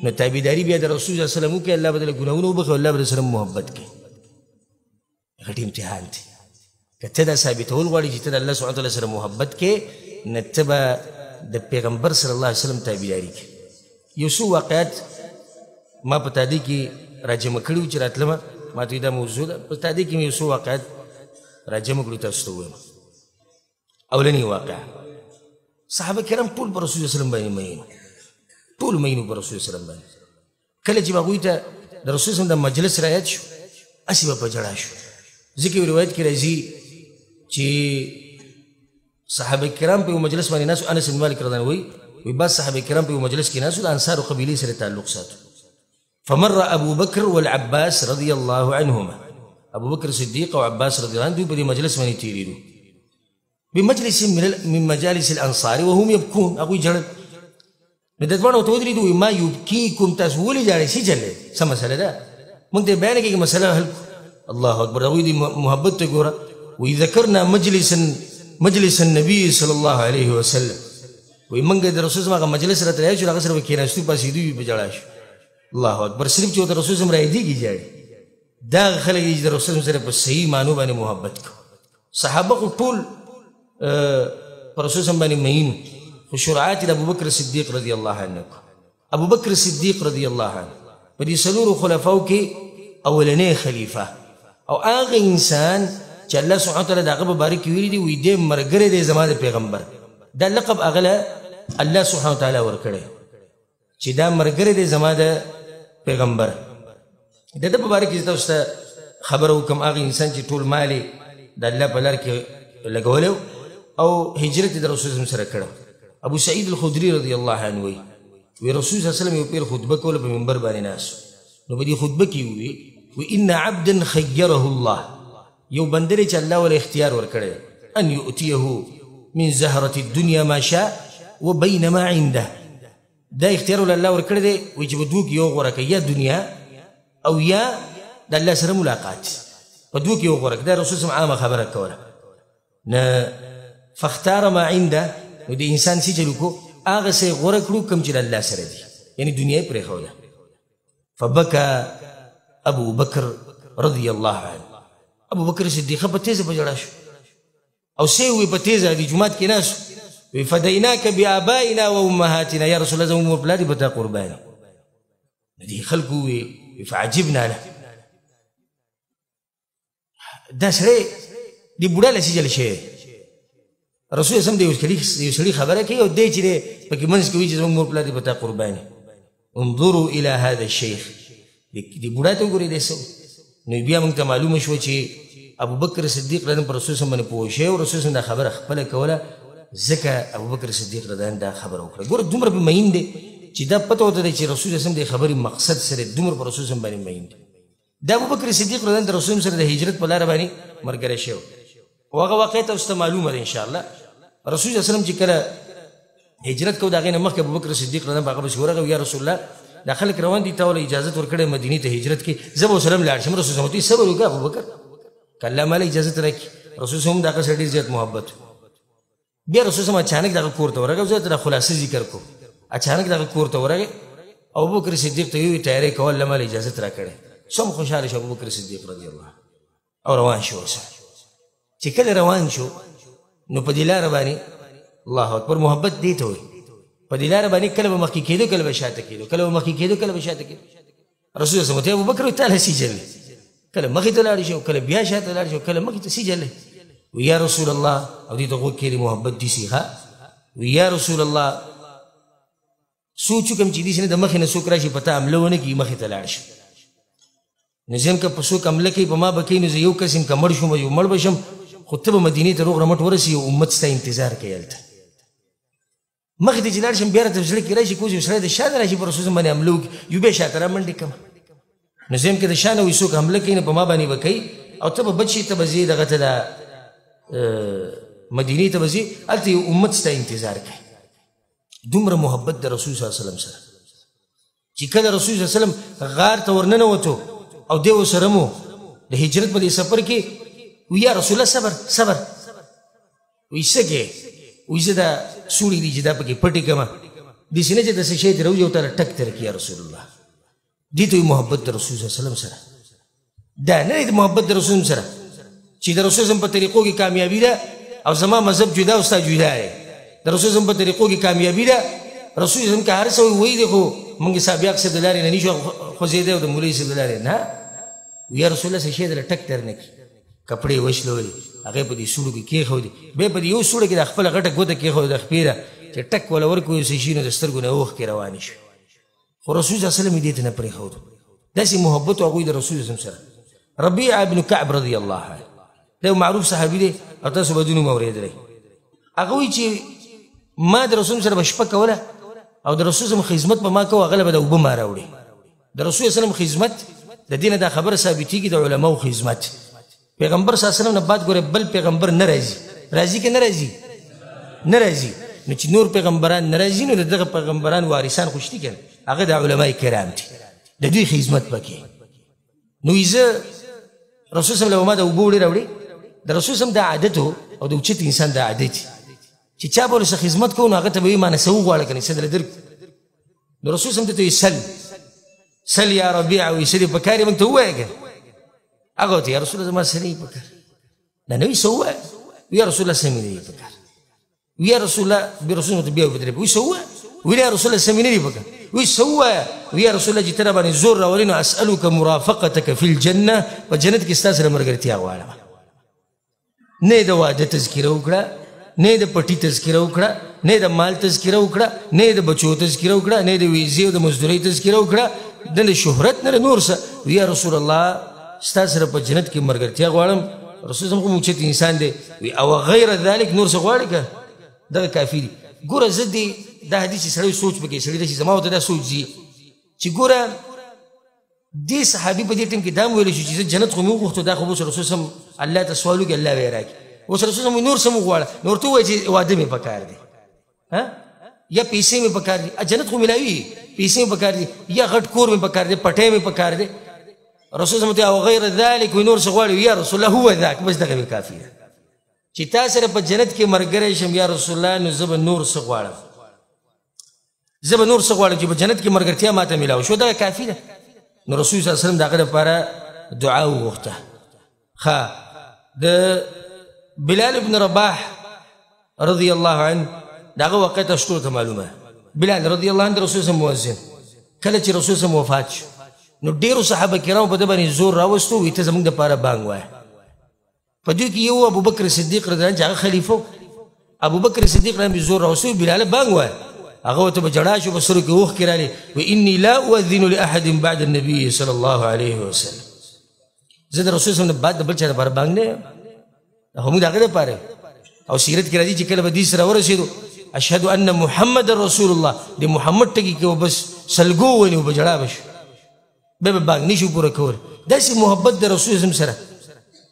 نو تابعداري بیا د رسول صلی الله علیه وسلم وکړئ، الله به درله ګناهونه وبخښي او الله به درسره محبت کوي. غټ امتحان دی. که ته دا ثابتول غواړې چې ته د الله سبحانه وتعالی سره محبت کې نو ته به د پیغمبر صلی الله علیه وسلم تابعداري کوي. یو څو واقعات ما په تادی کې راجمع کړي وو چې راتلمه ما ته دا موضوع ده، په تادی کې مې یو څو واقعات راجمع کړي تاسو ته ووایم. اولنی واقعه صحابه کرام ټول په رسول صلی الله علیه وسلم باندې مین، ټول مینو په رسول صلی الله علیه وسلم باندې. کله چې هغوی ته د رسول صلی الله علیه وسلم د مجلس رایت شو هسې به په ژړا شو. ځکه یو روایت کې راځي چې صحابه کرام په یو مجلس باندې ناست، انس بن مالک رضی الله عنه وایي بعض صحابه کرام په یو مجلس کې ناست د انصارو قبیلې سره تعلق ساتو. فمر ابو بکر والعباس رضی الله عنهما، ابو بکر صدیق او عباس رضی الله عنه دوی په دې مجلس باندې تېرېدو بمجلس من مجالس الانصار وهم يبكون، هغوی ژړل. نو د دواړو ورته ودرېدو وایي ما یبکیکم، تاسو ولې ژاړئ؟ څه چل دی؟ څه مسله ده؟ موږ ته بیان کړي مسله حل کړو. الله اکبر. هغوی دې محبت ته ګوره. وایي ذکرنا مجلس النبي صلی الله علیه وسلم، وایي موږ د رسول صلی الله علیه مجلس راته رایې شو، هغه سره به کېناستو پاسېدو په ژړا شو. الله اکبر. صرف چې ورته رسول صلی الله علیه رایدېږي ژاړي. دا خلک چې د رسول سره په صحیح معنو باندې محبت کوي. صحابه خو ټول په رسول صلی الله باندې مینو، خو شرعات د ابوبکر صدیق رضی الله عنه. ابوبکر صدیق رضی الله عنه په دې څلورو خلفاو کې اولنی خلیفه او هغه انسان چې الله سبحانه وتعالی د هغه په باره کې ویلي دي وایي دی ملګری دی زما د پیغمبر. دا لقب هغه له الله سبحانه وتعالی ورکړی چې دا ملګری دی زما د پیغمبر. د ده په باره کې تاسو ته خبره وکړم، هغه انسان چې ټول مال یې د الله په لار کې لګولی او هجرت د رسول صلی سره کړی. ابو سعید الخدري رضی الله عنه وایي رسول صلی الله علیه وسلم یو پیر خطبه کوله په منبر باندې ناست، نو په دې خطبه کې وایي ان عبدا خیره الله، یو بنده دی چې الله ول اختیار ورکړی ان یؤتیه من زهرة الدنیا ما شاء وبین ما عنده. دا اختیار ول الله ورکړی دی وایي چې په دوه کې یو غوره کړي، یا دنیا او یا د الله سره ملاقات، په دوه کې یو غوره کړي. دا رسول صلی الله علیه وسلم عامه خبره کوله. نه فاختار ما عنده، نو د انسان څه چل وکړو هغه څه غوره کړو کوم چې د الله سره دي، یعنې دنیا یې پرېښوده. فبکا ابو بکر رضی الله عنه، ابو بکر صدیق په تیزه په ژړا شو او څه وی په تیزه د جومات کې ناست وی فدیناک بآبائنا و امهاتنا، یا رسول الله زموږ مور پلار دي په تا قرباني. دې خلکو وی فعجبنا له، دا سړی دې بوډا له څه جل شوی. رسول الله د یو سړي خبره کوي او دی چې دی پکې منځ کې وایي چې زموږ مور پلار دي په تا قرباني. انظروا الى هذا الشيخ، دې بوډا ته وګورئ دی څه. نو بیا موږ ته معلومه شوه چې ابوبکر صدیق رضی الله عنه په رسول الله باندې پوه شوی او رسول الله دا خبره خپله کوله، ځکه ابوبکر صدیق رضی الله عنه دا خبره وکړه. ګوره دومره په مین دی چې دا پته ورته دی چې رسول الله د خبرې مقصد سره دومره په رسول الله باندې مین دی. دا ابوبکر صدیق رضی الله عنه د رسول سره د هجرت په لاره باندې ملګری شوی او هغه واقعه تاسو ته معلومه ده انشاءالله. رسول الله چې کله هجرت کو د هغې نه مخکې ابوبکر صدیق رضی الله عنه په هغه پسې ورغی، یا رسول الله دا خلک روان دي تا وله اجازت ورکړې مدینې ته هجرت کې زه به ورسره لاړ شم رسول الله صبر وکړه ابوبکر که الله ماله اجازت راکړي رسول الله دغه سره ډېر زیات محبت بیا رسول الله اچانک دغه کور ته ورغی زه ته خلاصه ذکر کوم اچانک دغه کور ته ورغی ابوبکر صدیق ته وی تیاری کول الله ماله اجازت راکړي سم خوشاله شو ابوبکر صدیق رضی الله او روان شو چې کله روان شو نو په دې لاره باندې الله اکبر محبت دی ته وي په دې لاره باندې کله به مخکې کېدو کله به شاته کېدو کله به مخکې کېدو کله به شاته کېدو رسول الله صلی الله علیه وسلم ابوبکر تعالی سجل کله مخې ته لاړ شو کله بیا شاته لاړ شو کله مخې ته سجل وی یا رسول الله او دې ته غوږ کېږدي محبت دي سي ښه وی یا رسول الله سوچ وکړم چې دې نه د مخې نه څوک راشي په تا حمله ونه کړي مخې ته لاړ شم نو زه هم که په څوک حمله کوي په ما به کوي نو زه یو کس یم که مړ شم یو مړ به شم خو ته به مدینې ته روغ رمټ ورسي یو امت ستا انتظار کوي هلته مخې ته چې لاړ شم بیا راته زړه کې راشي کوز یو سړی د شا نه راشي په رسول باندې حمله وکړي یو بیا شاته را منډې کړم نو زه هم که د شا نه وي څوک حمله کوي نو په ما باندې به کوي او ته به بچ شي ته به ځې دغه ته د مدینې ته به ځې هلته یو امت ستا انتظار کوي دومره محبت د رسول صلی الله علیه وسلم سره چې کله رسول صلی الله علیه وسلم غار ته ورننوتو او دی ورسره مو د هجرت په دې سفر کې وی یا رسول الله صبر صبر وی څه کې وی زه دا سوړي دي چې دا پکې پټې کړمه داسې نه چې داسې شی دې راوځي او تاله ټک ته راکړي یا رسول الله دې ته وي محبت د رسول صلی الله علیه وسلم سره دا نه دی د محبت د رسول سره چې د رسول په طریقو کې کامیابي ده او زما مذهب جدا او ستا جدا دی د رسول په طریقو کې کامیابي ده رسول که هر څه وایي دی خو موږ صحابیاق صاحب د لارې نه نشو خوځېدی او د مولوي صاحب د لارې نه یا رسول الله څه شی دله ټک در نه کړي کپړې وشلولې هغې په دې سوړو کې کېښودې بیا په دې یو سوړه کې د خپله غټه ګوته کېښودې د خپې ده چې ټک وله ورکړو څه شي نو د سترګو نه اوښکې روانې شوې خو رسول صلی الله علیه وسلم یې دې ته نه پرېښودو داسې محبت و هغوی د رسول صلی الله علیه وسلم سره ربیعه بن کعب رضی الله عنه دا یو معروف صحابي دی او تاسو به ځینې اورېدلی هغه وایي چې ما د رسول سره به شپه کوله او د رسول سلم خدمت به ما کوه هغه له به د اوبه ما راوړي د رسول سلم خدمت د دې نه دا خبره ثابتېږي د علماو خدمت پیغمبر صلی الله علیه وسلم نه بعد ګوره بل پیغمبر نه راځي راځي که نه راځي نه راځي نو چې نور پیغمبران نه راځي نو د دغه پیغمبران وارثان خو شته که هغه د علمای کرام دي د دوی خدمت پکې نو زه رسول صلی الله علیه وسلم د اوبه وړې راوړي د رسول صلی دا عادت و او د اوچت انسان دا عادت چې چا به ورسره خدمت کوو نو هغه ته به وي مانه څه وغواړه که نه څه دله درکړو نو رسول صلی ته وایي سل یا ربیعه وایي څه دې په کار یې موږ ته ووایه که هغه ورته یا رسول الله زما څه نه وي په کار نه نه وایي څه ووایه یا رسول الله څه مې نه وي په کار یا رسول الله بیا رسول الله ته بیا ودرېږه وایي څه ووایه ویل یا رسول الله څه مې نه وي په کار وایي څه ووایه یا رسول الله چې ته راباندې زور راولې نو اسألک مرافقتک فی الجنه په جنت کې ستا سره ملګرتیا غواړم نه یې د واده تذکره وکړه نه د پټي تذکره وکړه نه د مال تذکره وکړه نه د بچو تذکره وکړه نه د ویزې او د مزدورۍ تذکره وکړه نه د شهرت نه نور څه یا رسول الله ستا سره په جنت کې ملګرتیا غواړم رسول الله خو موچت انسان دی وی او غیر ذلک نور څه غواړي که دغه کافي دي ګوره زه دې دا حدیث چې سړی سوچ پکې سړي داسې زما ورته دا سوچ ځي چې ګوره دې صحابي په دې ټیم کې دا م ویلی شو چې زه جنت خو مې وغوښتو دا خو اوس رسول صلی الله ته سوال وکړي الله به یې راکړي اوس رسول صلی نور څه مو غواړه نو ورته ووایه چې واده مې پکار دی یا پیسې مې پکار دي جنت خو ملاوي پیسې مې پکار دي یا غټ کور مې پکار دی پټی مې پکار دی رسول صلی او غیر ذلک وی نور څه غواړي یا رسول الله هو ذاک بس دغه مې کافي ده چې تا سره په جنت کې ملګری شم یا رسول الله نو زه به نور څه غواړم زه به نور څه غواړم چې په جنت کې ملګرتیا ماته میلاو شو دغه کافي ده نو رسول صلی الله علیه وسلم د هغه لپاره دعا وغوښته ښه د بلال ابن رباح رضی الله عنه دغه واقع تاسو ټولو ته معلومه بلال رضی الله عنه د رسول صلی مؤذن کله چې رسول صلی وفات شو نو ډیرو صحابه کرامو په ده باندې زور راوستو وایي ته زموږ دپاره بانګ وایه په دوی کې یو ابوبکر صدیق رضی الله عنه چې هغه خلیفه و ابوبکر صدیق رضی الله زور راوستو بلال بانګ وایه هغه ورته به جړا شو په سرو کې اوښکې رالې و انی لا اؤذن لاحد بعد النبي صلی الله علیه وسلم زه د رسول صلی بعد د بل چا دپاره بانګ نه یم هم د هغه دپاره او سیرت کې راځي چې کله به دې سره ورسېدو اشهد ان محمد رسول الله د محمد ټکي کې بس سلګو ونیو به جړا به شو بیا به بانګ نشو پوره کولی داسې محبت د رسول صلی سره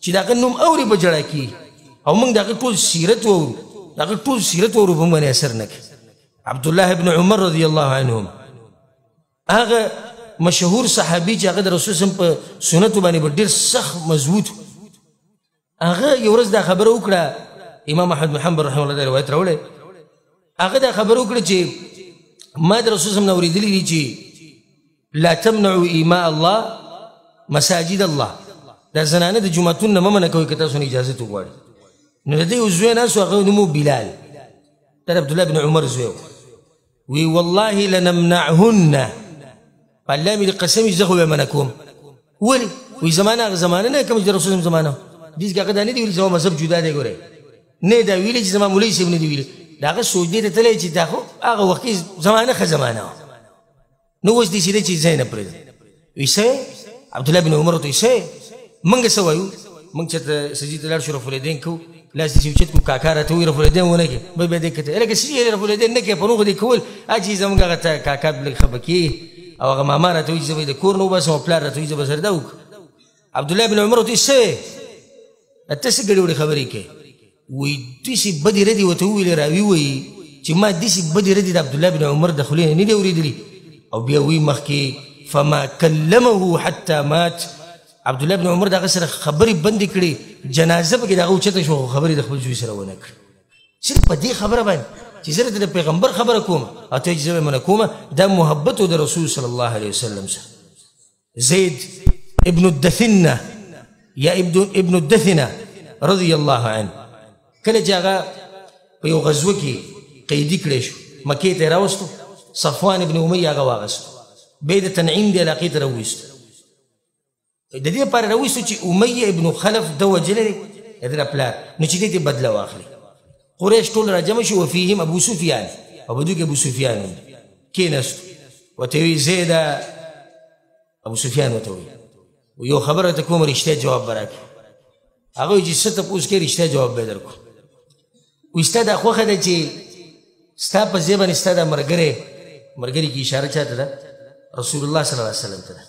چې د هغه نوم اوري به جړا کېږي او موږ د هغه ټول سیرت واورو د هغه ټول سیرت واورو په موږ باندې اثر نه کوي عبدالله ابن عمر رضی الله عنهم هغه مشهور صحابي چې هغه د رسول صلی الله علیه وسلم په سنتو باندې ډېر سخت مضبوط هغه یو ورځ دا خبره وکړه امام احمد بن حنبل رحمه الله دا روایت راوړی هغه دا خبره وکړه چې ما د رسول صلی الله علیه وسلم نه اورېدلي دي چې لا تمنعوا ایماء الله مساجد الله دا زنانه د جوماتون نه مه منع کوئ که تاسو نه اجازت وغواړئ نو د دې یو زوی ناست و هغه نوم بلال دا د عبدالله بن عمر زوی و وی والله لنمنعهن په الله مې د قسم چې زه خو به یې منع کوم ولې وی زمانه هغه زمانه نه کوم چې د رسول صلی زمانه دېس کې هغه دا نه دي ویلي زما مذهب جدا دی ګورئ نه دا ویلي چې زما مولوي صاحب نه دي ویلي د هغه سوچ دې ته تللی چې دا خو هغه وخت کې زمانه ښه زمانه وه نو اوس دې سیده چې ځای نه پرېږدم وی څه عبدالله بن عمر ورته وی څه موږ څه وایو موږ چېرته سجدې ته لاړ شو رفع الیدین کوو لاس دې چې اوچت کړو کاکا راته وایي رفع الیدین ونه کړې بل به دې کته لکه سجدې رفع الیدین نه کړې په نوغه دې کول چې زموږ هغه ته کاکا لږ خفه کېږي او هغه ماما راته وایي چې زه به یې د کور نه وباسم او پلار راته وایي زه به سره دا وکړم عبدالله بن عمر ورته وایي څه ته څه ګډې وړې خبرې کوې وایي داسې بدې ردې ورته وویلې راوي وایي چې ما داسې بدې ردې د عبدالله بن عمر د خولې نه دي اورېدلي او بیا وی مخکې فما کلمه حتی مات عبدالله بن عمر دغه سره خبرې بندې کړې جنازه پکې د هغه اوچته شو خو خبرې د خپل زوی سره ونه کړې صرف په دې خبره باندې چې زه د پیغمبر خبره کوم او ته چې زه به منع کومه دا محبت د رسول صلی الله علیه وسلم سره زید ابن الدثنه یا ابن الدثنه رضی الله عنه کله چې هغه په یو غزوه کې قیدي کړی شو مکې ته یې راوستو صفوان ابن امیه هغه واغستو بیا د تنعیم دې علاقې ته راوویستو د دې لپاره راوویستو چې امیه ابن خلف ده وجلی دی د ده پلار نو چې دې ته بدله واخلي قریش ټول راجمع شو وفیهم ابو سفیان او په دوی کې ابو سفیان هم کېناستو ورته ویل زیده ابو سفیان ورته ویل یو خبره ته کوم رښتیا جواب به راکړي هغه وایي چې څه تپوس کوې رښتیا جواب به یې درکړو وایي ستا دا خوښه ده چې ستا په ځای باندې ستا دا ملګري کې اشاره چاته ده رسول الله صلی الله علیه وسلم ته ده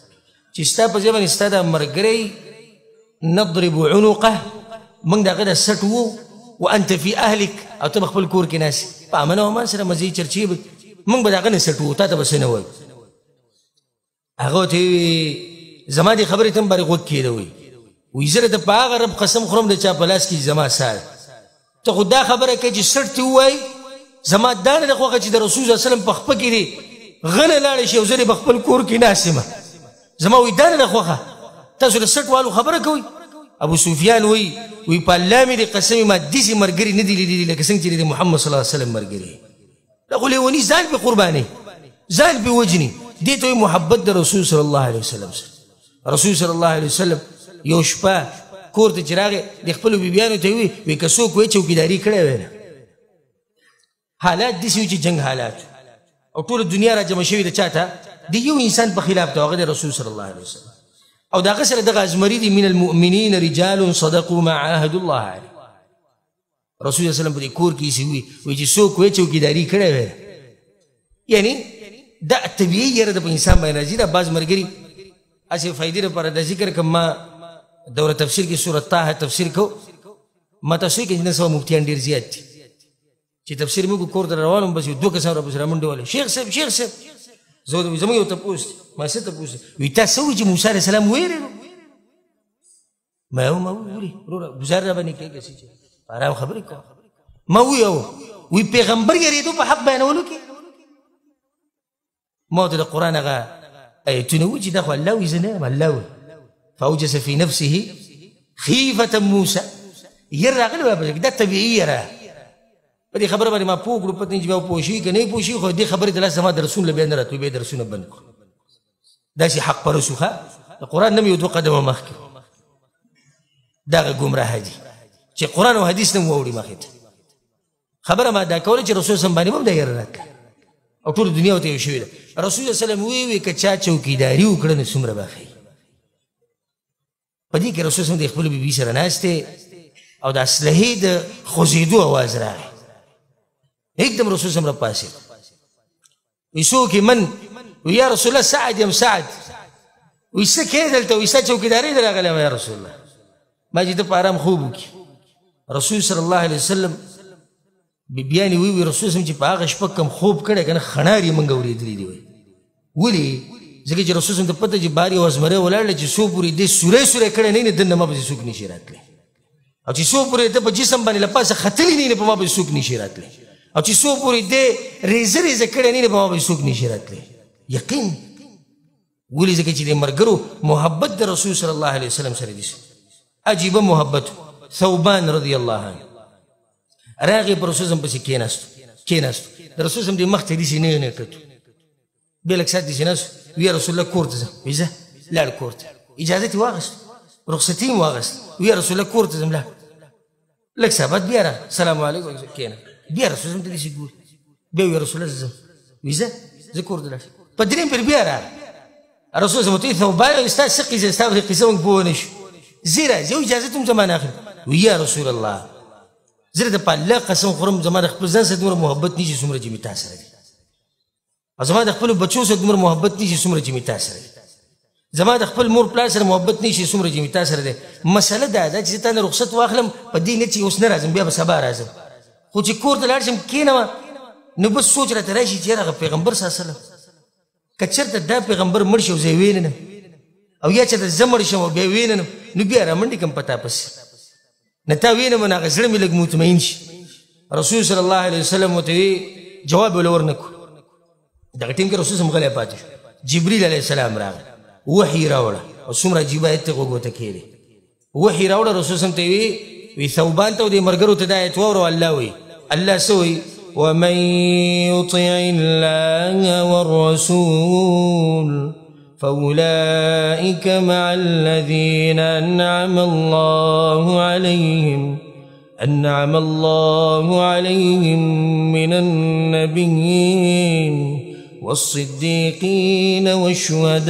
چې ستا په ځای باندې ستا دا ملګری نضرب عنقه موږ د هغه د سټ وو وانت فی اهلک او ته خپل کور کې ناست په امن او امان سره مزې چرچې به موږ به د هغه نه سټ وو تا ته به څه نه وایو هغه ورته وایي زما دې خبرې ته هم باندې غوږ کېده وایي زه د په هغه رب قسم خورم د چا په لاس کې زما ساه ته خو دا خبره کوې چې سټ ته ووایي زما دا نه ده خوښه چې د رسول صلی الله علیه وسلم په خپه کې دی غلی لاړې شي او زه دې په خپل کور کې ناست یم زما وایي دا نه ده خوښه تاسو د سټ والو خبره کوئ ابو سفیان وایي په الله مې د قسم ما داسې ملګري نه دي لیدلي لکه څنګه چې د محمد صلی الله علیه وسلم ملګري دا خو لیوني ځان پې قربانوي ځان پې وجني دې ته وایي محبت د رسول صلی الله علیه وسلم سره رسول صلی الله علیه وسلم یو شپه کور ته چې راغی د خپلو بیبیانو ته یې وایي که څوک وایي چوکیداري کړی وی نه حالات داسې وي چې جنګ حالات او ټوله دنیا را جمع شوې ده چا ته د یو انسان په خلاف ته هغه د رسول صلی الله علیه وسلم او د هغه سره دغه ازمري دي من المؤمنین رجال صدقوا ما عاهدوا الله علیه رسول صلی الله علیه وسلم په دې کور کې ایسې وایي چې څوک وایي چوکیداري کړی وی یعنی دا طبیعي یره د په انسان باندې راځي دا بعض ملګري هسې فایدې لپاره دا ذکر کوم ما دوره تفسیر کې سورت طه تفسیر کو ما تاسو کې نن سبا مفتیان ډېر زیات دي چې تفسیر موږ کور ته روانم بس یو دوه کسان راپسې رامنډې وهلې شیخ صاحب زموږ یو تپوس ما څه تپوس وایي تا څه وایي چې موسی علیه السلام ویرېدو ما وایي وروره ګزار را باندې کېږي چې په ارام خبرې کوه ما وایي پیغمبر یېرېدو په حق بیانولو کې ما ورته د قرآن هغه ایتونه وایي چې دا خو الله وایي زه نه یم الله وایي فاوجس في نفسه خیفة موسی ير راغلی وای دا طبیعي یره په دې خبره باندې ما پوه کړو پته نه چې بیا پوه شي که نه پوه شي خو دې خبرې د لاسه زما د رسول نه بیا نه راتلو بیا درسونه بند کړو داسې حق پرست وو د قرآن نه مې یو دوه قدمه مخکې دغه ګمراه دي چې قرآن او حدیث نه مو واوړي مخې ته خبره ما دا کوله چې رسول صلی الله علیه وسلم باندې هم دا یره راکړه او ټول دنیا ورته یو شوې ده رسول صلی الله علیه وسلم وی که چا چوکیداري وکړه نو څومره به ښه په دې کې رسول صلی الله علیه وسلم د خپلو بیبي سره ناست او د اسلحې د خوځېدو اواز راغی एकदम رسول صلی الله علیه وسلم راپاڅېد وایي څوک یې من وی یا رسول الله سعد یم سعد وایي څه کوې دلته وایي ستا چوکیداري ته راغلی یم یا رسول الله ما چې ته په ارام خوب وکړي رسول صلی الله علیه وسلم بیبیانې وی رسول صلی الله علیه وسلم چې په هغه شپه کوم خوب کړی که نه خڼار یې موږ اورېدلي دي وایي ولې ځکه چې رسول ته پته چې بار یو زمری ولاړ چې څو پورې دې سورې سورې کړی نه دننه ما پسې څوک نشي راتلی او چې څو پورې ته په جسم باندې له پاسه ختلی نه په ما پسې څوک نشي راتلی او چې څو پورې دې ریزه ریزه کړی نه په ما پسې څوک نشي راتلی یقین ولې ځکه چې د ملګرو محبت د رسول صلی الله علیه وسلم سره دي عجیبه محبت ثوبان رضی الله عنه راغی پر رسول پسې کېناستو د رسول د مخ ته داسې نه کتو بیا لږ ساعت داسې ناست ویا رسول الله کور ته ځم وایي ځه لاړ کور ته اجازه یې واخیست رخصتي یې واخیست ویا رسول الله کور ته ځم لاړ لږ ساعت بعد بیا راغی سلام علیکم کېنه بیا رسول ته داسې ګوري بیا ویا رسول الله ځم وایي ځه زه کور ته لاړ په درېیم پېر بیا راغی رسول ته ورته ثوبان ستا څه قصه ستا په قصه موږ پوه نه شو ځې راځه یو اجازه ته هم زما نه اخلي وایي یا رسول الله زه د په الله قسم خورم زما د خپل ځان سره دومره محبت نشي څومره چې مې تا سره دی او زما د خپلو بچو سره دومره محبت نشي څومره چې مې تا سره دی زما د خپل مور پلار سره محبت نشي څومره چې مې تا سره دی مسله دا ده چې زه تا نه رخصت واخلم په دې نیت چې اوس نه راځم بیا به سبا راځم خو چې کور ته لاړ شم کښېنمه نو بس سوچ راته راشي چې یاره پیغمبر صلی الله علیه وسلم که چېرته دا پیغمبر مړ شي او زه یې ویننم او یا چېرته زه مړ شم او بیا یې ویننم نو بیا رامنډې کړم په تا پسې نه تا وینم نو هغه زړه مې لږ مطمئن شي رسول صلی الله علیه وسلم ورته جواب یې ور نه کړو دغه ټیم کې رسول صلی غلی پاتې شو جبریل علیه السلام راغی وحي راوړه او څومره عجیبه ایت ته غوږ ورته کښېږدي وحي راوړه رسول صلی ته وی ثوبان ته او دې ملګرو ته دا ایت واوره الله وایي الله څه وایي ومن يطع الله والرسول فأولئك مع الذين أنعم الله عليهم من النبيين والصديقين والشهداء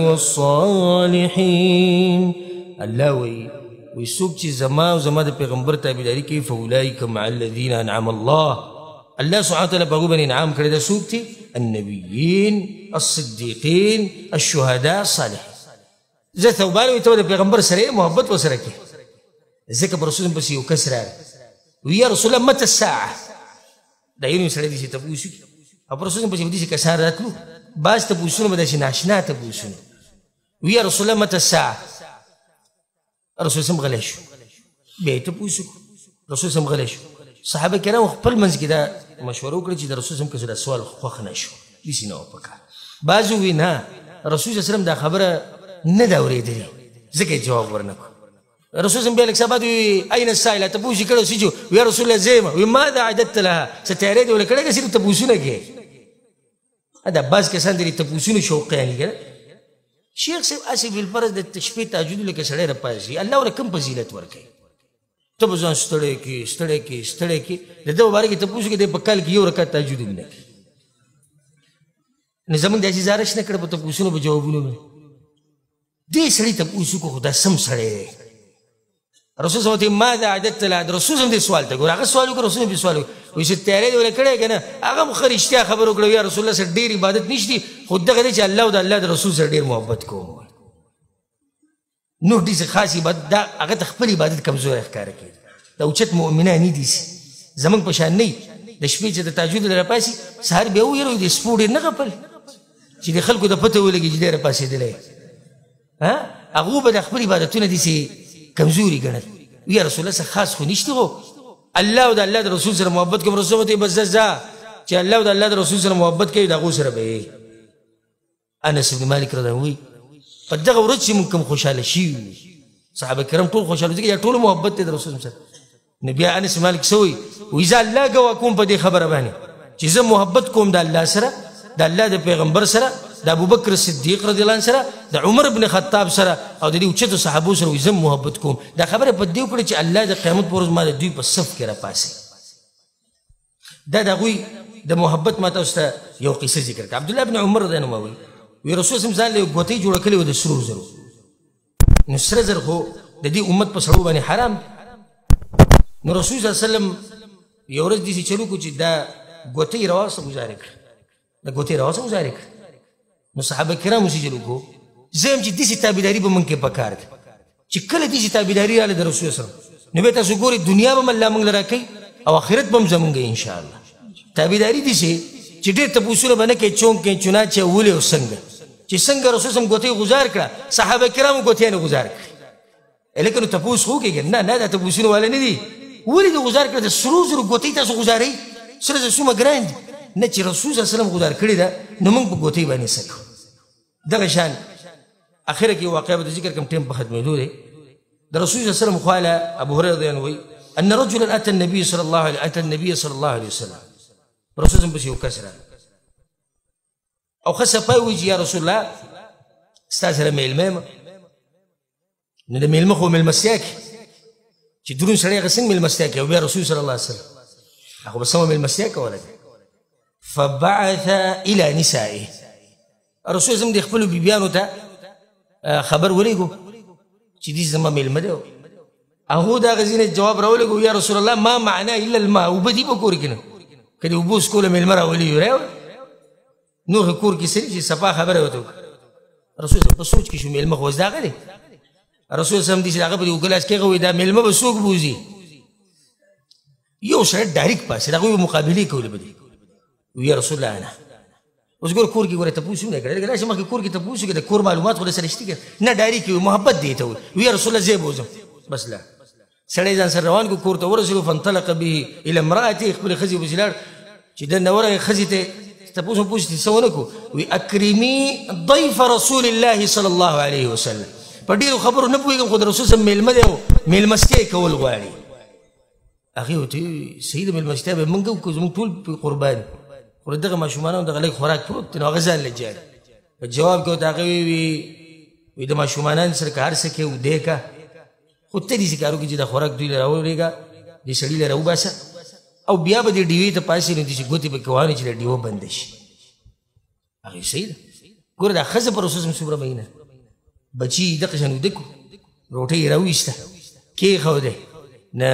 والصالحين الله ويسوق چې زما او زما د پیغمبر تابعداري کوي فأولئك مع الذين أنعم الله سبحانه وتعالى په هغو باندې انعام کړی دا څوک دي النبيين الصديقين الشهداء الصالحين زه ثوبان وي ته د پیغمبر سره محبت ورسره کوي ځکه په رسول پسې یو کس راغی وی یا رسول الله متى الساعه دا یو سړی دي چې تپوس وکړي او په رسول پسې داسې کسان راتلو بعض تپوسونه به داسې ناشنا تپوسونه وی یا رسول الله متى الساعه رسول صلی غلی شو بیا یې تپوس وکړو رسول صلی غلی شو صحابه کرام خپل منځ کې دا مشوره وکړه چې د رسول صلی الله دا سوال خوښ نه شو داسې نه وه پکار بعض ووي نه رسول صلی الله دا خبره نه ده اورېدلې ځکه یې جواب ورنه کړو رسول صلی بیا لږ څه بعد ووي اين السائله تپوس یې کړی سجو وی رسول الله زه یم وی ماذا اعددت لها څه تیاری دې ورله کړی که صرف تپوسونه کوې دا بعض کسان دي تپوسونو شوقیان دي شیخ صاحب هسې بالفرض د شپې تهجد لکه سړی راپاڅي الله ورله کوم فضیلت ورکوي ته به ځان ستړی کړي د ده په باره کې تپوس کې دی په کال کې یو رکعت تهجد هم نه کوي نو زموږ داسې زارش نه کړه په تپوسونو په جوابونو باندې دې سړي تپوس وکړو خو دا سم سړی دی رسول صلی الله ماذا اعددت لها رسول صلی دې سوال ته ګوره هغه سوال وکړه رسول بې سوال وکړه وایي چې تیاری دې ورله کړی که نه هغه هم ښه رښتیا خبره وکړه یا رسول الله سره ډېر عبادت نشته خو دغه دی چې الله او د الله د رسول سره ډېر محبت کوم نور داسې خاص عبادت دا هغه ته خپل عبادت کمزوری ښکاره کوي دا اوچت مؤمنان نه دي زموږ په شان نه د شپې چې د تهجد نه راپاسي سهار بیا وویل د سپو ډېر نه غپل چې د خلکو د پته ولګي چې دی راپاسېدلی هغو به د خپل عبادتونه داسې کمزوري ګڼل یا رسول الله څه خاص خو نشته خو الله او د الله د رسول سره محبت کوم رسول ته بس ځه چې الله او د الله د رسول سره محبت کوي د هغو سره به یې انس بن مالک رضی الله عنه په دغه ورځ چې موږ کوم خوشحاله شوي صحابه کرام ټول خوشحاله ځکه ټول محبت دی د رسول سره نو بیا انس مالک څه وایي وایي زه الله ګواه کوم په دې خبره باندې چې زه محبت کوم د الله سره د الله د پیغمبر سره د ابوبکر صدیق رضی الله عنه سره د عمر بن خطاب سره او د دې اوچتو صحابو سره وایي زه محبت کوم دا خبره په دې وکړه چې الله د قیامت په ورځ ما د دوی په صف کې راپاسي دا د هغوی د محبت ما تاسو ته یو قصه ذکر کړه عبدالله بن عمر رضی الله عنه وایي رسول صلی ځان له یو ګوتۍ جوړه کړې وه د سرو زرو نو سره زر خو د دې امت په سړو باندې حرام نو رسول صلی الله علیه وسلم یو ورځ داسې چلو کړو چې دا ګوتۍ راواخیسته ګزارې کړه دا ګوتۍ راواخیسته ګزارې کړه نو صحابه کرامو چې چلو کړو زه یم چې داسې تابعداري به موږ کې پکار ده چې کله داسې تابعداري راغله د رسول سره نو بیا تاسو ګورئ دنیا به هم الله موږ له راکوي او آخرت به هم زموږ انشاءالله تابعداري داسې چې ډېر تپوسونه به نه کوي چونک کوي چنانچه ولې او څنګه چې څنګه رسول صم ګوتې گزار کړه صحابه کرامو ګوتې نه گزار کړي لکه نو تپوس خو کېږي نه نه دا تپوسونه والا نه دي ولې دې گزار کړه د سرو زرو ګوتې تاسو ګزارئ سره زر څومره ګران دي نه چې رسول صلی الله علیه وسلم گزار کړي ده نو موږ په ګوتې باندې څه کوو دغه شان اخره کې واقعه به د ذکر کوم ټیم په ختمېدو دی د رسول صلی الله علیه وسلم قال ابو هريره رضی الله عنه ان رجلا اتى النبي صلى الله عليه وسلم رسول الله بس یو کس راغی او خاصه پای وی یا رسول الله استاذ سره میلمه نو د میلمه خو میلمستیا کې چې درون سړی هغه څنګه میلمستیا کوي او بیا رسول صلی الله علیه وسلم هغه به سمه میلمستیا کوله فبعث الى نسائه رسول الله د خپل بیبیانو ته خبر ولېږو چې دې زما میلمه دی هغه دا غزینه جواب راولېږو یا رسول الله ما معنا الا الماء وبدی په کور کې نه کدی وبوس کوله میلمه راولي نور کور کې سړي چې صفا خبره وته رسول الله په سوچ کې شو میلمه خو ځاګه دی رسول الله سم دې هغه په وګلاس کې غوي دا میلمه به سوق بوزي یو سره ډایرکټ پاسه دا غوي مقابله کوله بده وی رسول الله انا اوس ګور کور کې ګوره تاسو نه کړل چې مخکې کور کې تاسو کې د کور معلومات خو سره شته نه ډایرکټ محبت دی ته وی رسول الله زه بوزم بس لا سړی ځان سره روان کو کور ته ورسېلو فانطلق به الى امراته خپل خزي وزلار چې د نوره خزي ته تاسو پوښتنه سونه کو وی اکرمی ضيف رسول الله صلی الله علیه وسلم په ډیرو خبرو نه پوهیږم خو د رسول صلی الله علیه وسلم میلمستیا کول غواړي اخي وته سید میلمستیا به موږ کو زموږ ټول قربان ور دغه ماشومان دغه لږ خوراک پروت نو غزان لجاري جواب کو دا وی د ماشومان سره کار سکه و دیکا خو ته دې کارو کې چې د خوراک دوی راوړيګا دې سړی له راوباسه او بیا به دې ډیوی ته پاسې نه دي چې ګوتې په کوانه چې ډیو بند شي هغه سید ګور دا خزه پر رسول صبر مینه بچی دغه شنو دکو روټي راويسته کې خو دې نه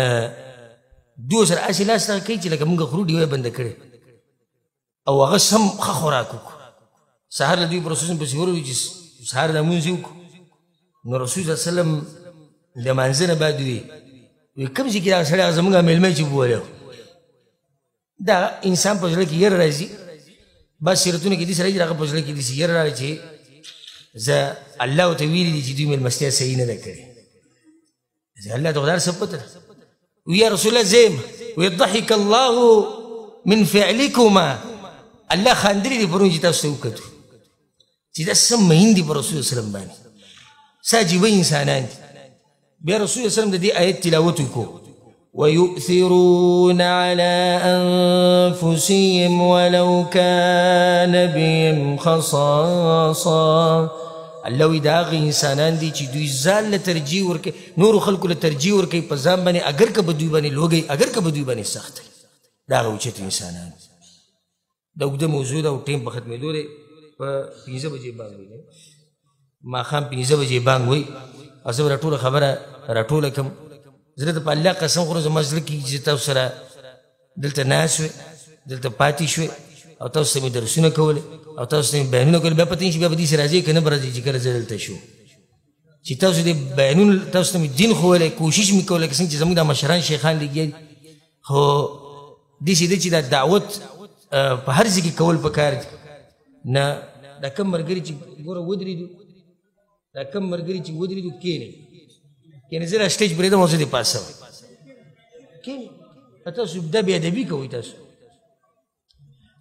دوه سره اصله سره کوي چې لکه موږ خرو ډیوی بند کړي او هغه سم خوراک سحر له دوی پر رسول په سیورو چې سحر د مونږ نو رسول الله صلی الله علیه وسلم د منځنه بعد وی کوم چې دا سړی زموږ میلمه چې بوله دا انسان په ځل کې ير راځي بس شرطونه کې دي سړی راغه په ځل کې دي ير راځي چې ز الله ته ویلي دي چې دوی ملمستیا صحیح نه کړي ز الله ته غدار سپته ويا رسول الله زم ويضحك الله من فعلكما الله خاندري دي پرون چې تاسو وکړو چې دا سم هندي پر رسول الله صلی الله علیه وسلم باندې ساجي انسانان بیا رسول الله صلی الله علیه وسلم د دې آیت تلاوت وکړو ويؤثرون على أنفسهم ولو كان بهم خصاصة الله دا انسانان دي چې دوی ځان له ترجیح ورکوي نور خلکو له ترجیح ورکوي په ځان باندې اگر که به دوی باندې لوګي اگر که به دوی باندې سخت دا اوچت انسانان دا اوږده موضوع ده او ټیم په ختمېدو دی په 5 بجې بانګ وي ماښام 5 بجې بانګ وي او زه به راټوله خبره راټوله کړم زه ته په الله قسم خورم زما زړه کې چې تاسو سره دلته ناست وې دلته پاتې شوې او تاسو ته مې درسونه کولې او تاسو ته مې بیانونه کول بیا پته نه شي بیا به دې سره راځي که نه به راځي چې کله زه دلته شو چې تاسو دې بیانونه تاسو ته مې دین ښوولی کوشش مې کولی که څنګه چې زموږ دا مشران شیخان لګیا دي خو داسې ده چې دا دعوت په هر ځای کې کول پکار دي نه دا کم ملګري چې ګوره ودرېدو دا کم ملګري چې ودرېدو کښېنئ کښېنئ زه را سټیج پرېږدم او زه دې پاسوم کښېنئ تاسو دا بې ادبي کوئ تاسو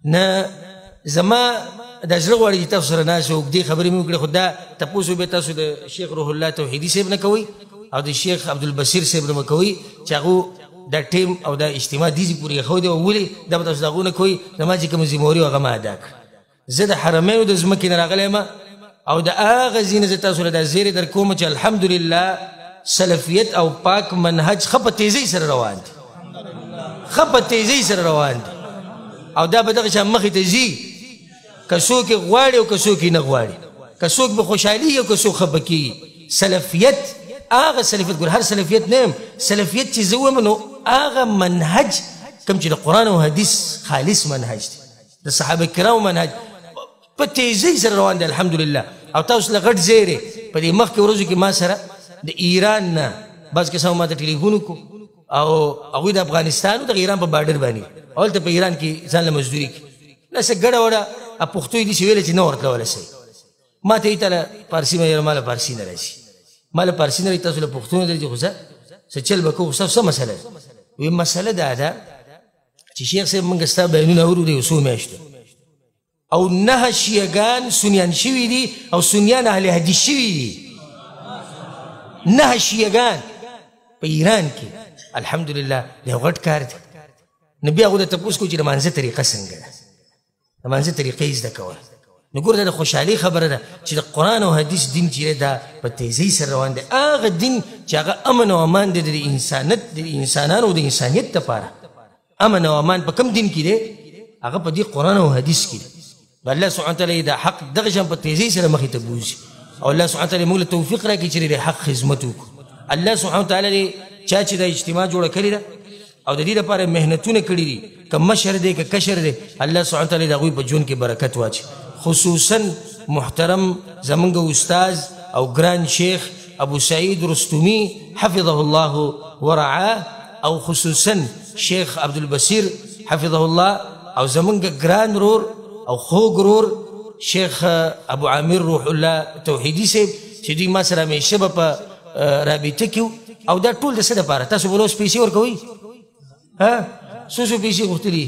نه زما دا زړه غواړي چې تاسو سره ناست اوږدې خبرې مې وکړې خو دا تپوس به تاسو د شیخ روح الله توحیدي صاحب نه کوئ او د شیخ عبدالبصیر صاحب نه به کوئ چې هغو دا ټیم او دا اجتماع دیزې پورې ایښودی او ولې دا به تاسو د هغو نه کوئ زما چې کوم ذمهواري هغه ما ادا کړه زه د حرمینو د ځمکې نه راغلی یم او د هغه ځای نه زه تاسو له دا زیری در کوم چې الحمدلله سلفیت او پاک منهج ښه په تیزۍ سره روان دي ښه په تیزۍ سره روان دي او دا به دغه شان مخې ته ځي که څوک یې غواړي او که څوک یې نه غواړي که څوک به خوشحالي او که څوک خفه کېږي سلفیت هغه سلفیت ګوره هر سلفیت نه یم سلفیت چې زه ویم نو هغه منهج کوم چې د قرآن او حدیث خالص منهج دی د صحابه کرامو منهج په تیزۍ سره روان دی الحمدلله او تاسو له غټ زیری په دې مخکې ورځو کې ما سره د ایران نه بعض کسانو ما ته ټلیفون وکړو او هغوی د افغانستان او د ایران په بارډر باندې هلته په ایران کې ځان له مزدوري کوي داسې ګډه وډه پښتو یې داسې ویلې چې نه ورتله ولا صحیح ما ته یې تله فارسي مې ما له فارسي نه راځي ما له فارسي نه تاسو له پښتو نه درځي خو څه چل به کوو څه مسله ده وایي مسله دا ده چې شیخ صاحب موږ ستا بیانونه اورو د یو څو میاشتو او 9 شیعهګان سنیان شوي دي او سنیان اهل حدیث شوي دي 9 شیعهګان په ایران کې الحمدلله د یو غټ کار دی نو بیا هغو ته تپوس کوو چې د مانځه طریقه څنګه ده د مانځه طریقه یې زده کوه نو ګوره دا د خوشحالۍ خبره ده چې د قرآن او حدیث دین چې دا په تیزۍ سره روان دی هغه دین چې هغه امن او امان دی د انسانیت د انسانانو او د انسانیت دپاره امن او امان په کوم دین کې دی هغه په دې قرآن او حدیث کې دی الله سبحانه وتعالی دا حق دغه شان په تیزۍ سره مخې ته بوځي او الله سبحانه وتعالی موږ له توفیق راکړي چې د حق خدمت وکړو الله سبحانه وتعالی چا چې دا اجتماع جوړه کړې ده او د دې لپاره محنتونه کړي دي که مشر دی که کشر دی الله سبحانه وتعالی د هغوی په ژوند کې برکت واچي خصوصا محترم زمونږ استاذ او ګران شیخ ابو سعید رستمی حفظه الله ورعاه او خصوصا شیخ عبدالبصیر حفظه الله او زمونږ ګران رور او خوږ رور شیخ ابو عامر روح الله توحیدي صاحب چې دوی ما سره همیشه به په رابطه کې او دا ټول د څه دپاره تاسو به اوس پیسې ورکوئ څو څو پیسې غوښتلي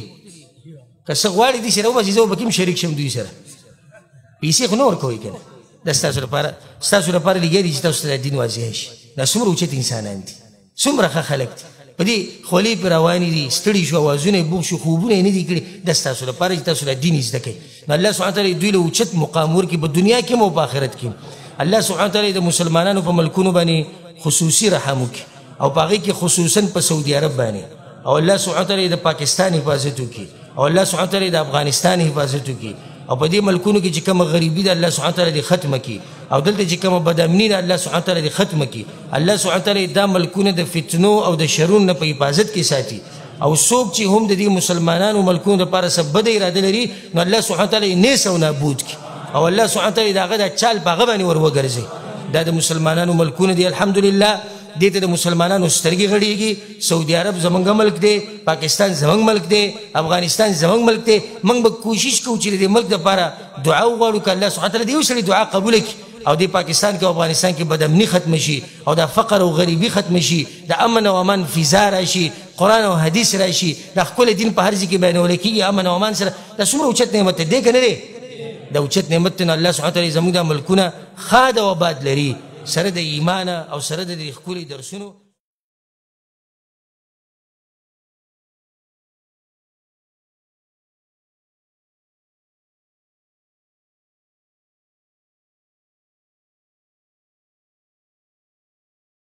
که څه غواړي دې سره وباسي زه به پکې هم شریک شم دوی سره پیسې خو نه ورکوئ که نه دا ستاسو لپاره لګیا دي چې تاسو ته د دین واضح شي دا څومره اوچت انسانان دي څومره ښه خلک دي په دې خولې پرې روانې دي ستړي شو اوازونه یې بوغ شو خوبونه یې نه دي کړي دا ستاسو لپاره چې تاسو له دین زده کوئ نو الله سبحانه وتعالی دوی له اوچت مقام ورکړي په دنیا کې هم او په آخرت کې الله سبحانه وتعالی د مسلمانانو په ملکونو باندې خصوصي رحم وکړي او په هغې کې خصوصا په سعودي عرب باندې او الله سبحانه وتعالی د پاکستان حفاظت وکړي او الله سبحانه وتعالی د افغانستان حفاظت وکړي او په دې ملکونو کې چې کومه غریبي ده الله سبحانه وتعالی دې ختمه کړي او دلته چې کومه بدامني ده الله سبحانه وتعالی دې ختمه کړي الله سبحانه وتعالی دا ملکونه د فتنو او د شرونو نه په حفاظت کې ساتي او څوک چې هم د دې مسلمانانو ملکونو دپاره څه بده اراده لري نو الله سبحانه وتعالی نیس او نابود کړي او الله سبحانه وتعالی د هغه دا چال په هغه باندې ور وګرځي دا د مسلمانانو ملکونه دي الحمدلله دې ته د مسلمانانو سترګې غړېږي سعودي عرب زمونږ ملک دی پاکستان زمونږ ملک دی افغانستان زمونږ ملک دی موږ به کوشش کوو چې د دې ملک دپاره دعا وغواړو که الله سبحانه وتعالی د یو سړي دعا قبوله کړي او دې پاکستان کې او افغانستان کې بدامني ختمه شي او دا فقر او غریبي ختمه شي د امن او امان فضا راشي قرآن او حدیث راشي دا ښکلی دین په هر ځای کې بیانولی کېږي امن او امان سره دا څومره اوچت نعمت دی دی که نه دی دا اوچت نعمت دی نو الله سبحانه وتعالی زموږ دا ملکونه ښاد او آباد لري سره د ایمان او سره د دې ښکلي درسونو